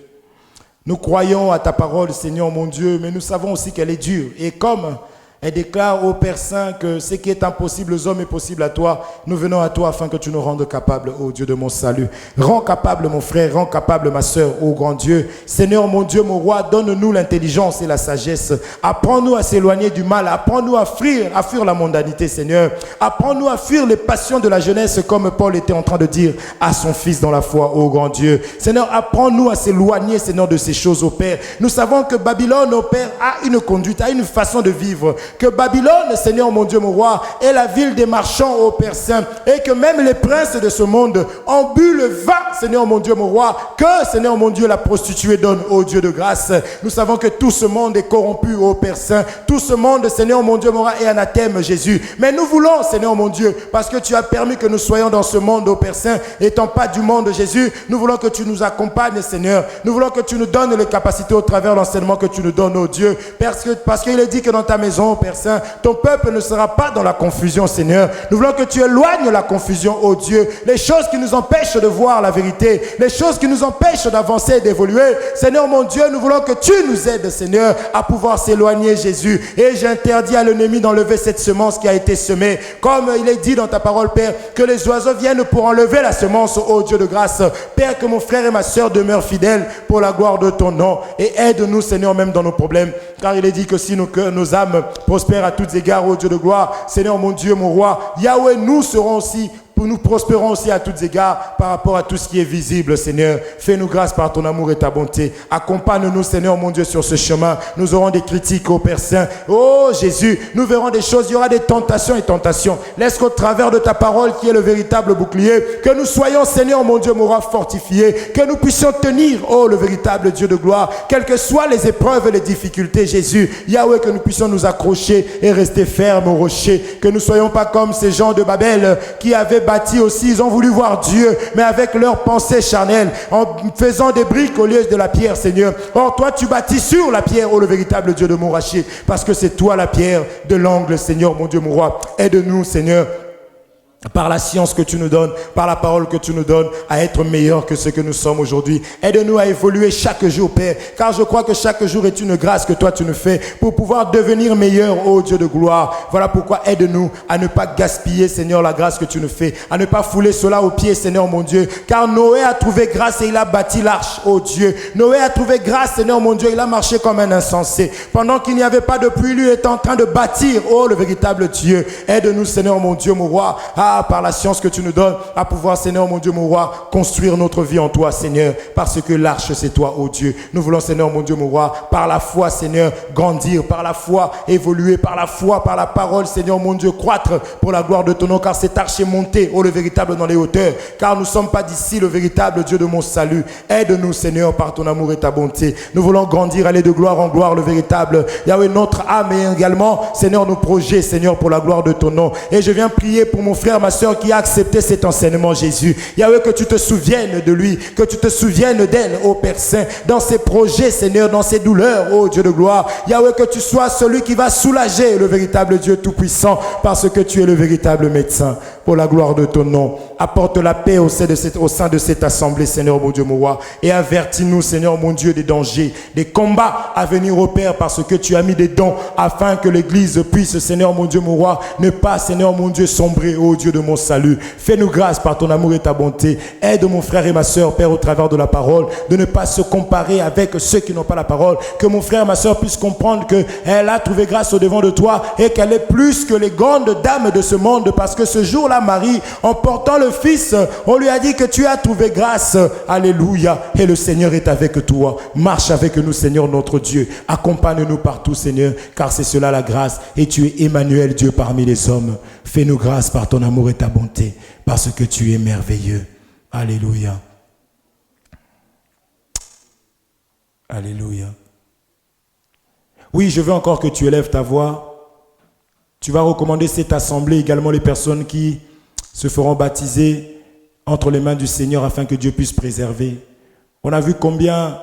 Nous croyons à ta parole, Seigneur mon Dieu, mais nous savons aussi qu'elle est dure. Et comme elle déclare au Père Saint que ce qui est impossible aux hommes est possible à toi, nous venons à toi afin que tu nous rendes capables, ô Dieu de mon salut. Rends capable mon frère, rends capable ma soeur, ô grand Dieu. Seigneur mon Dieu, mon roi, donne-nous l'intelligence et la sagesse. Apprends-nous à s'éloigner du mal, apprends-nous à fuir la mondanité, Seigneur. Apprends-nous à fuir les passions de la jeunesse, comme Paul était en train de dire à son fils dans la foi, ô grand Dieu. Seigneur, apprends-nous à s'éloigner, Seigneur, de ces choses, ô Père. Nous savons que Babylone, ô Père, a une conduite, a une façon de vivre. Que Babylone, Seigneur mon Dieu, mon roi, est la ville des marchands, ô Père Saint, et que même les princes de ce monde ont bu le vin, Seigneur mon Dieu, mon roi, que, Seigneur mon Dieu, la prostituée donne, ô Dieu de grâce. Nous savons que tout ce monde est corrompu, ô Père Saint. Tout ce monde, Seigneur mon Dieu, mon roi, est anathème, Jésus. Mais nous voulons, Seigneur mon Dieu, parce que tu as permis que nous soyons dans ce monde, ô Père Saint, étant pas du monde, Jésus, nous voulons que tu nous accompagnes, Seigneur. Nous voulons que tu nous donnes les capacités au travers de l'enseignement que tu nous donnes, ô Dieu. Parce qu'il est dit que dans ta maison, Père Saint, ton peuple ne sera pas dans la confusion, Seigneur. Nous voulons que tu éloignes la confusion, ô Dieu. Les choses qui nous empêchent de voir la vérité, les choses qui nous empêchent d'avancer et d'évoluer. Seigneur mon Dieu, nous voulons que tu nous aides, Seigneur, à pouvoir s'éloigner, Jésus. Et j'interdis à l'ennemi d'enlever cette semence qui a été semée. Comme il est dit dans ta parole, Père, que les oiseaux viennent pour enlever la semence, ô Dieu de grâce. Père, que mon frère et ma soeur demeurent fidèles pour la gloire de ton nom. Et aide-nous, Seigneur, même dans nos problèmes. Car il est dit que si nos âmes prospèrent à tous égards, ô Dieu de gloire, Seigneur mon Dieu, mon roi, Yahweh, nous serons aussi, nous prospérons aussi à tous égards par rapport à tout ce qui est visible, Seigneur. Fais-nous grâce par ton amour et ta bonté. Accompagne-nous, Seigneur mon Dieu, sur ce chemin. Nous aurons des critiques, ô Père Saint. Oh Jésus, nous verrons des choses, il y aura des tentations et tentations. Laisse qu'au travers de ta parole, qui est le véritable bouclier, que nous soyons, Seigneur mon Dieu, mon roi, fortifiés, que nous puissions tenir, oh le véritable Dieu de gloire, quelles que soient les épreuves et les difficultés, Jésus. Yahweh, que nous puissions nous accrocher et rester fermes au rocher. Que nous ne soyons pas comme ces gens de Babel qui avaient bâti aussi, ils ont voulu voir Dieu, mais avec leurs pensées charnelles, en faisant des briques au lieu de la pierre, Seigneur. Or, toi, tu bâtis sur la pierre, oh le véritable Dieu de mon rocher, parce que c'est toi la pierre de l'angle, Seigneur, mon Dieu, mon roi. Aide-nous, Seigneur, par la science que tu nous donnes, par la parole que tu nous donnes, à être meilleurs que ce que nous sommes aujourd'hui. Aide-nous à évoluer chaque jour, Père, car je crois que chaque jour est une grâce que toi tu nous fais pour pouvoir devenir meilleurs, ô Dieu de gloire. Voilà pourquoi aide-nous à ne pas gaspiller, Seigneur, la grâce que tu nous fais, à ne pas fouler cela aux pieds, Seigneur mon Dieu, car Noé a trouvé grâce et il a bâti l'arche, ô Dieu. Noé a trouvé grâce, Seigneur mon Dieu, il a marché comme un insensé. Pendant qu'il n'y avait pas de pluie, lui est en train de bâtir, oh le véritable Dieu. Aide-nous, Seigneur mon Dieu, mon roi, par la science que tu nous donnes, à pouvoir, Seigneur mon Dieu, mon roi, construire notre vie en toi, Seigneur, parce que l'arche c'est toi, ô Dieu. Nous voulons, Seigneur mon Dieu, mon roi, par la foi, Seigneur, grandir, par la foi, évoluer, par la foi, par la parole, Seigneur mon Dieu, croître pour la gloire de ton nom, car cette arche est montée, ô le véritable, dans les hauteurs, car nous ne sommes pas d'ici, le véritable Dieu de mon salut. Aide-nous, Seigneur, par ton amour et ta bonté. Nous voulons grandir, aller de gloire en gloire, le véritable Yahweh, notre âme et également, Seigneur, nos projets, Seigneur, pour la gloire de ton nom. Et je viens prier pour mon frère frère, ma soeur qui a accepté cet enseignement, Jésus. Yahweh, que tu te souviennes de lui, que tu te souviennes d'elle, ô Père Saint, dans ses projets, Seigneur, dans ses douleurs, ô Dieu de gloire. Yahweh, que tu sois celui qui va soulager le véritable Dieu Tout-Puissant, parce que tu es le véritable médecin. Pour la gloire de ton nom, apporte la paix au sein de cette assemblée, Seigneur, mon Dieu, mon roi, et avertis-nous, Seigneur, mon Dieu, des dangers, des combats à venir au Père, parce que tu as mis des dons afin que l'Église puisse, Seigneur, mon Dieu, mon roi, ne pas, Seigneur, mon Dieu, sombrer, ô Dieu de mon salut. Fais-nous grâce par ton amour et ta bonté. Aide mon frère et ma soeur, Père, au travers de la parole, de ne pas se comparer avec ceux qui n'ont pas la parole. Que mon frère et ma soeur puissent comprendre qu'elle a trouvé grâce au devant de toi et qu'elle est plus que les grandes dames de ce monde, parce que ce jour-là, Marie, en portant le Fils, on lui a dit que tu as trouvé grâce. Alléluia. Et le Seigneur est avec toi. Marche avec nous, Seigneur, notre Dieu. Accompagne-nous partout, Seigneur, car c'est cela la grâce. Et tu es Emmanuel, Dieu parmi les hommes. Fais-nous grâce par ton amour et ta bonté, parce que tu es merveilleux. Alléluia. Alléluia. Oui, je veux encore que tu élèves ta voix. Tu vas recommander cette assemblée, également les personnes qui se feront baptiser entre les mains du Seigneur afin que Dieu puisse préserver. On a vu combien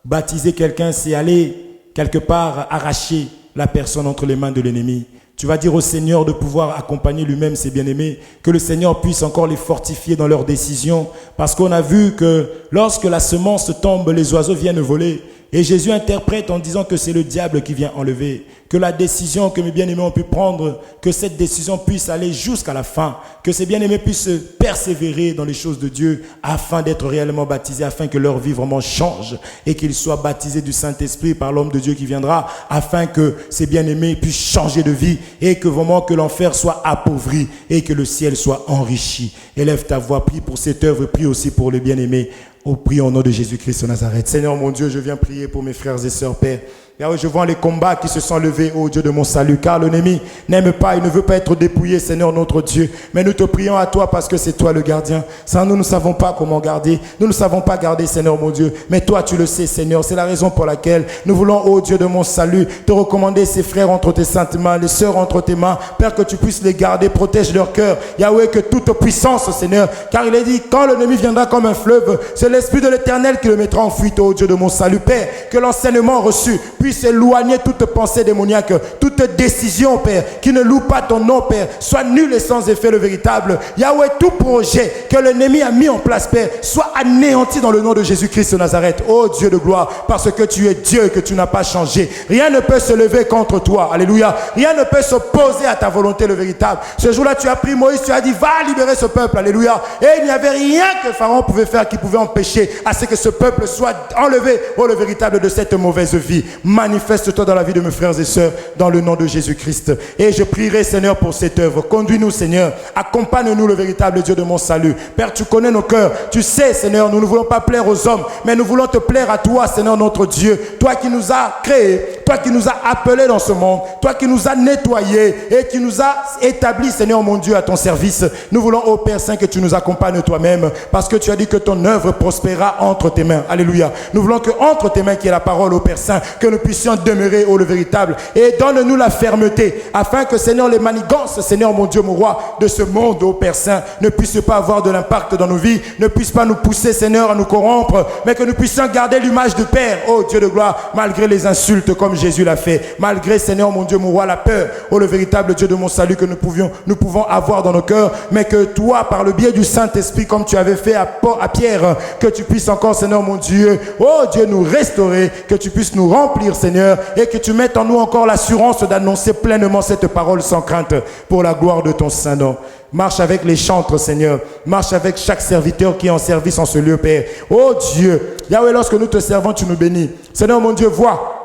baptiser quelqu'un, c'est aller quelque part arracher la personne entre les mains de l'ennemi. Tu vas dire au Seigneur de pouvoir accompagner lui-même ses bien-aimés, que le Seigneur puisse encore les fortifier dans leurs décisions, parce qu'on a vu que lorsque la semence tombe, les oiseaux viennent voler. Et Jésus interprète en disant que c'est le diable qui vient enlever, que la décision que mes bien-aimés ont pu prendre, que cette décision puisse aller jusqu'à la fin, que ces bien-aimés puissent persévérer dans les choses de Dieu afin d'être réellement baptisés, afin que leur vie vraiment change et qu'ils soient baptisés du Saint-Esprit par l'homme de Dieu qui viendra, afin que ces bien-aimés puissent changer de vie et que vraiment que l'enfer soit appauvri et que le ciel soit enrichi. Élève ta voix, prie pour cette œuvre, prie aussi pour les bien-aimés. Oh, prie au nom de Jésus-Christ de Nazareth. Seigneur mon Dieu, je viens prier pour mes frères et sœurs, Père. Yahweh, je vois les combats qui se sont levés, ô Dieu de mon salut, car l'ennemi n'aime pas, il ne veut pas être dépouillé, Seigneur notre Dieu. Mais nous te prions à toi parce que c'est toi le gardien. Sans nous, nous ne savons pas comment garder. Nous ne savons pas garder, Seigneur mon Dieu. Mais toi, tu le sais, Seigneur. C'est la raison pour laquelle nous voulons, ô Dieu de mon salut, te recommander ces frères entre tes saintes mains, les sœurs entre tes mains. Père, que tu puisses les garder, protège leur cœur. Yahweh, que toute puissance, Seigneur, car il est dit, quand l'ennemi viendra comme un fleuve, c'est l'Esprit de l'Éternel qui le mettra en fuite, ô Dieu de mon salut. Père, que l'enseignement reçu puisse éloigner toute pensée démoniaque, toute décision, Père, qui ne loue pas ton nom, Père, soit nul et sans effet le véritable. Yahweh, tout projet que l'ennemi a mis en place, Père, soit anéanti dans le nom de Jésus-Christ de Nazareth. Oh Dieu de gloire, parce que tu es Dieu et que tu n'as pas changé. Rien ne peut se lever contre toi. Alléluia. Rien ne peut s'opposer à ta volonté, le véritable. Ce jour-là, tu as pris Moïse, tu as dit, va libérer ce peuple. Alléluia. Et il n'y avait rien que Pharaon pouvait faire qui pouvait empêcher à ce que ce peuple soit enlevé, oh le véritable, de cette mauvaise vie. Manifeste-toi dans la vie de mes frères et sœurs, dans le nom de Jésus-Christ. Et je prierai, Seigneur, pour cette œuvre. Conduis-nous, Seigneur. Accompagne-nous, le véritable Dieu de mon salut. Père, tu connais nos cœurs. Tu sais, Seigneur, nous ne voulons pas plaire aux hommes, mais nous voulons te plaire à toi, Seigneur, notre Dieu. Toi qui nous as créés, toi qui nous as appelés dans ce monde, toi qui nous as nettoyés et qui nous as établis, Seigneur, mon Dieu, à ton service. Nous voulons, ô Père Saint, que tu nous accompagnes toi-même, parce que tu as dit que ton œuvre prospérera entre tes mains. Alléluia. Nous voulons que entre tes mains, qui est la parole, ô Père Saint, que nous puissions demeurer, ô le véritable, et donne-nous la fermeté, afin que, Seigneur, les manigances, Seigneur, mon Dieu, mon roi, de ce monde, ô Père Saint, ne puissent pas avoir de l'impact dans nos vies, ne puissent pas nous pousser, Seigneur, à nous corrompre, mais que nous puissions garder l'image du Père, ô Dieu de gloire, malgré les insultes, comme Jésus l'a fait, malgré, Seigneur, mon Dieu, mon roi, la peur, ô le véritable Dieu de mon salut, que nous pouvons avoir dans nos cœurs, mais que toi, par le biais du Saint-Esprit, comme tu avais fait à Pierre, que tu puisses encore, Seigneur, mon Dieu, ô Dieu, nous restaurer, que tu puisses nous remplir, Seigneur, et que tu mettes en nous encore l'assurance d'annoncer pleinement cette parole sans crainte, pour la gloire de ton Saint-Nom. Marche avec les chantres, Seigneur. Marche avec chaque serviteur qui est en service en ce lieu, Père. Oh Dieu, Yahweh, lorsque nous te servons, tu nous bénis. Seigneur, mon Dieu, vois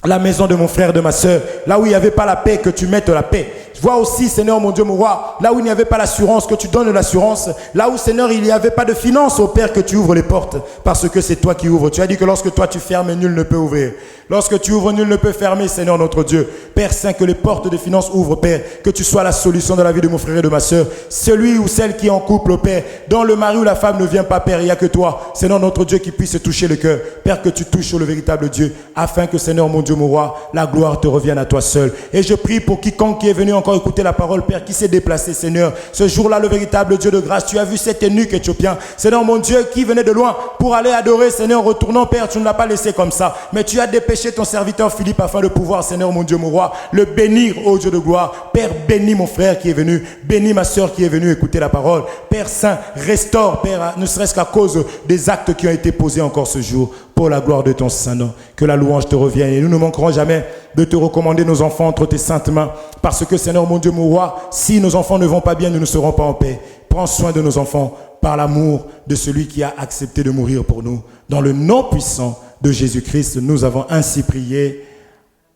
la maison de mon frère, de ma soeur, là où il n'y avait pas la paix, que tu mettes la paix. Vois aussi, Seigneur, mon Dieu, mon roi, là où il n'y avait pas l'assurance, que tu donnes l'assurance. Là où, Seigneur, il n'y avait pas de finances, au Père, que tu ouvres les portes, parce que c'est toi qui ouvres. Tu as dit que lorsque toi tu fermes, nul ne peut ouvrir. Lorsque tu ouvres, nul ne peut fermer, Seigneur notre Dieu. Père Saint, que les portes de finances ouvrent, Père, que tu sois la solution de la vie de mon frère et de ma soeur. Celui ou celle qui est en couple, Père, dont le mari ou la femme ne vient pas, Père, il n'y a que toi, Seigneur notre Dieu, qui puisse toucher le cœur. Père, que tu touches sur le véritable Dieu, afin que, Seigneur mon Dieu, mon roi, la gloire te revienne à toi seul. Et je prie pour quiconque qui est venu en encore écouté la parole, Père, qui s'est déplacé, Seigneur. Ce jour-là, le véritable Dieu de grâce, tu as vu cet eunuque éthiopien, Seigneur mon Dieu, qui venait de loin pour aller adorer, Seigneur, retournant, Père, tu ne l'as pas laissé comme ça, mais tu as dépêché ton serviteur Philippe afin de pouvoir, Seigneur mon Dieu, mon roi, le bénir, ô Dieu de gloire. Père, bénis mon frère qui est venu, bénis ma soeur qui est venue écouter la parole. Père Saint, restaure, Père, ne serait-ce qu'à cause des actes qui ont été posés encore ce jour, pour la gloire de ton Saint-Nom. Que la louange te revienne et nous ne manquerons jamais de te recommander nos enfants entre tes saintes mains, parce que, Seigneur mon Dieu, mon roi, si nos enfants ne vont pas bien, nous ne serons pas en paix. Prends soin de nos enfants par l'amour de celui qui a accepté de mourir pour nous. Dans le nom puissant de Jésus-Christ, nous avons ainsi prié.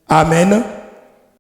Amen.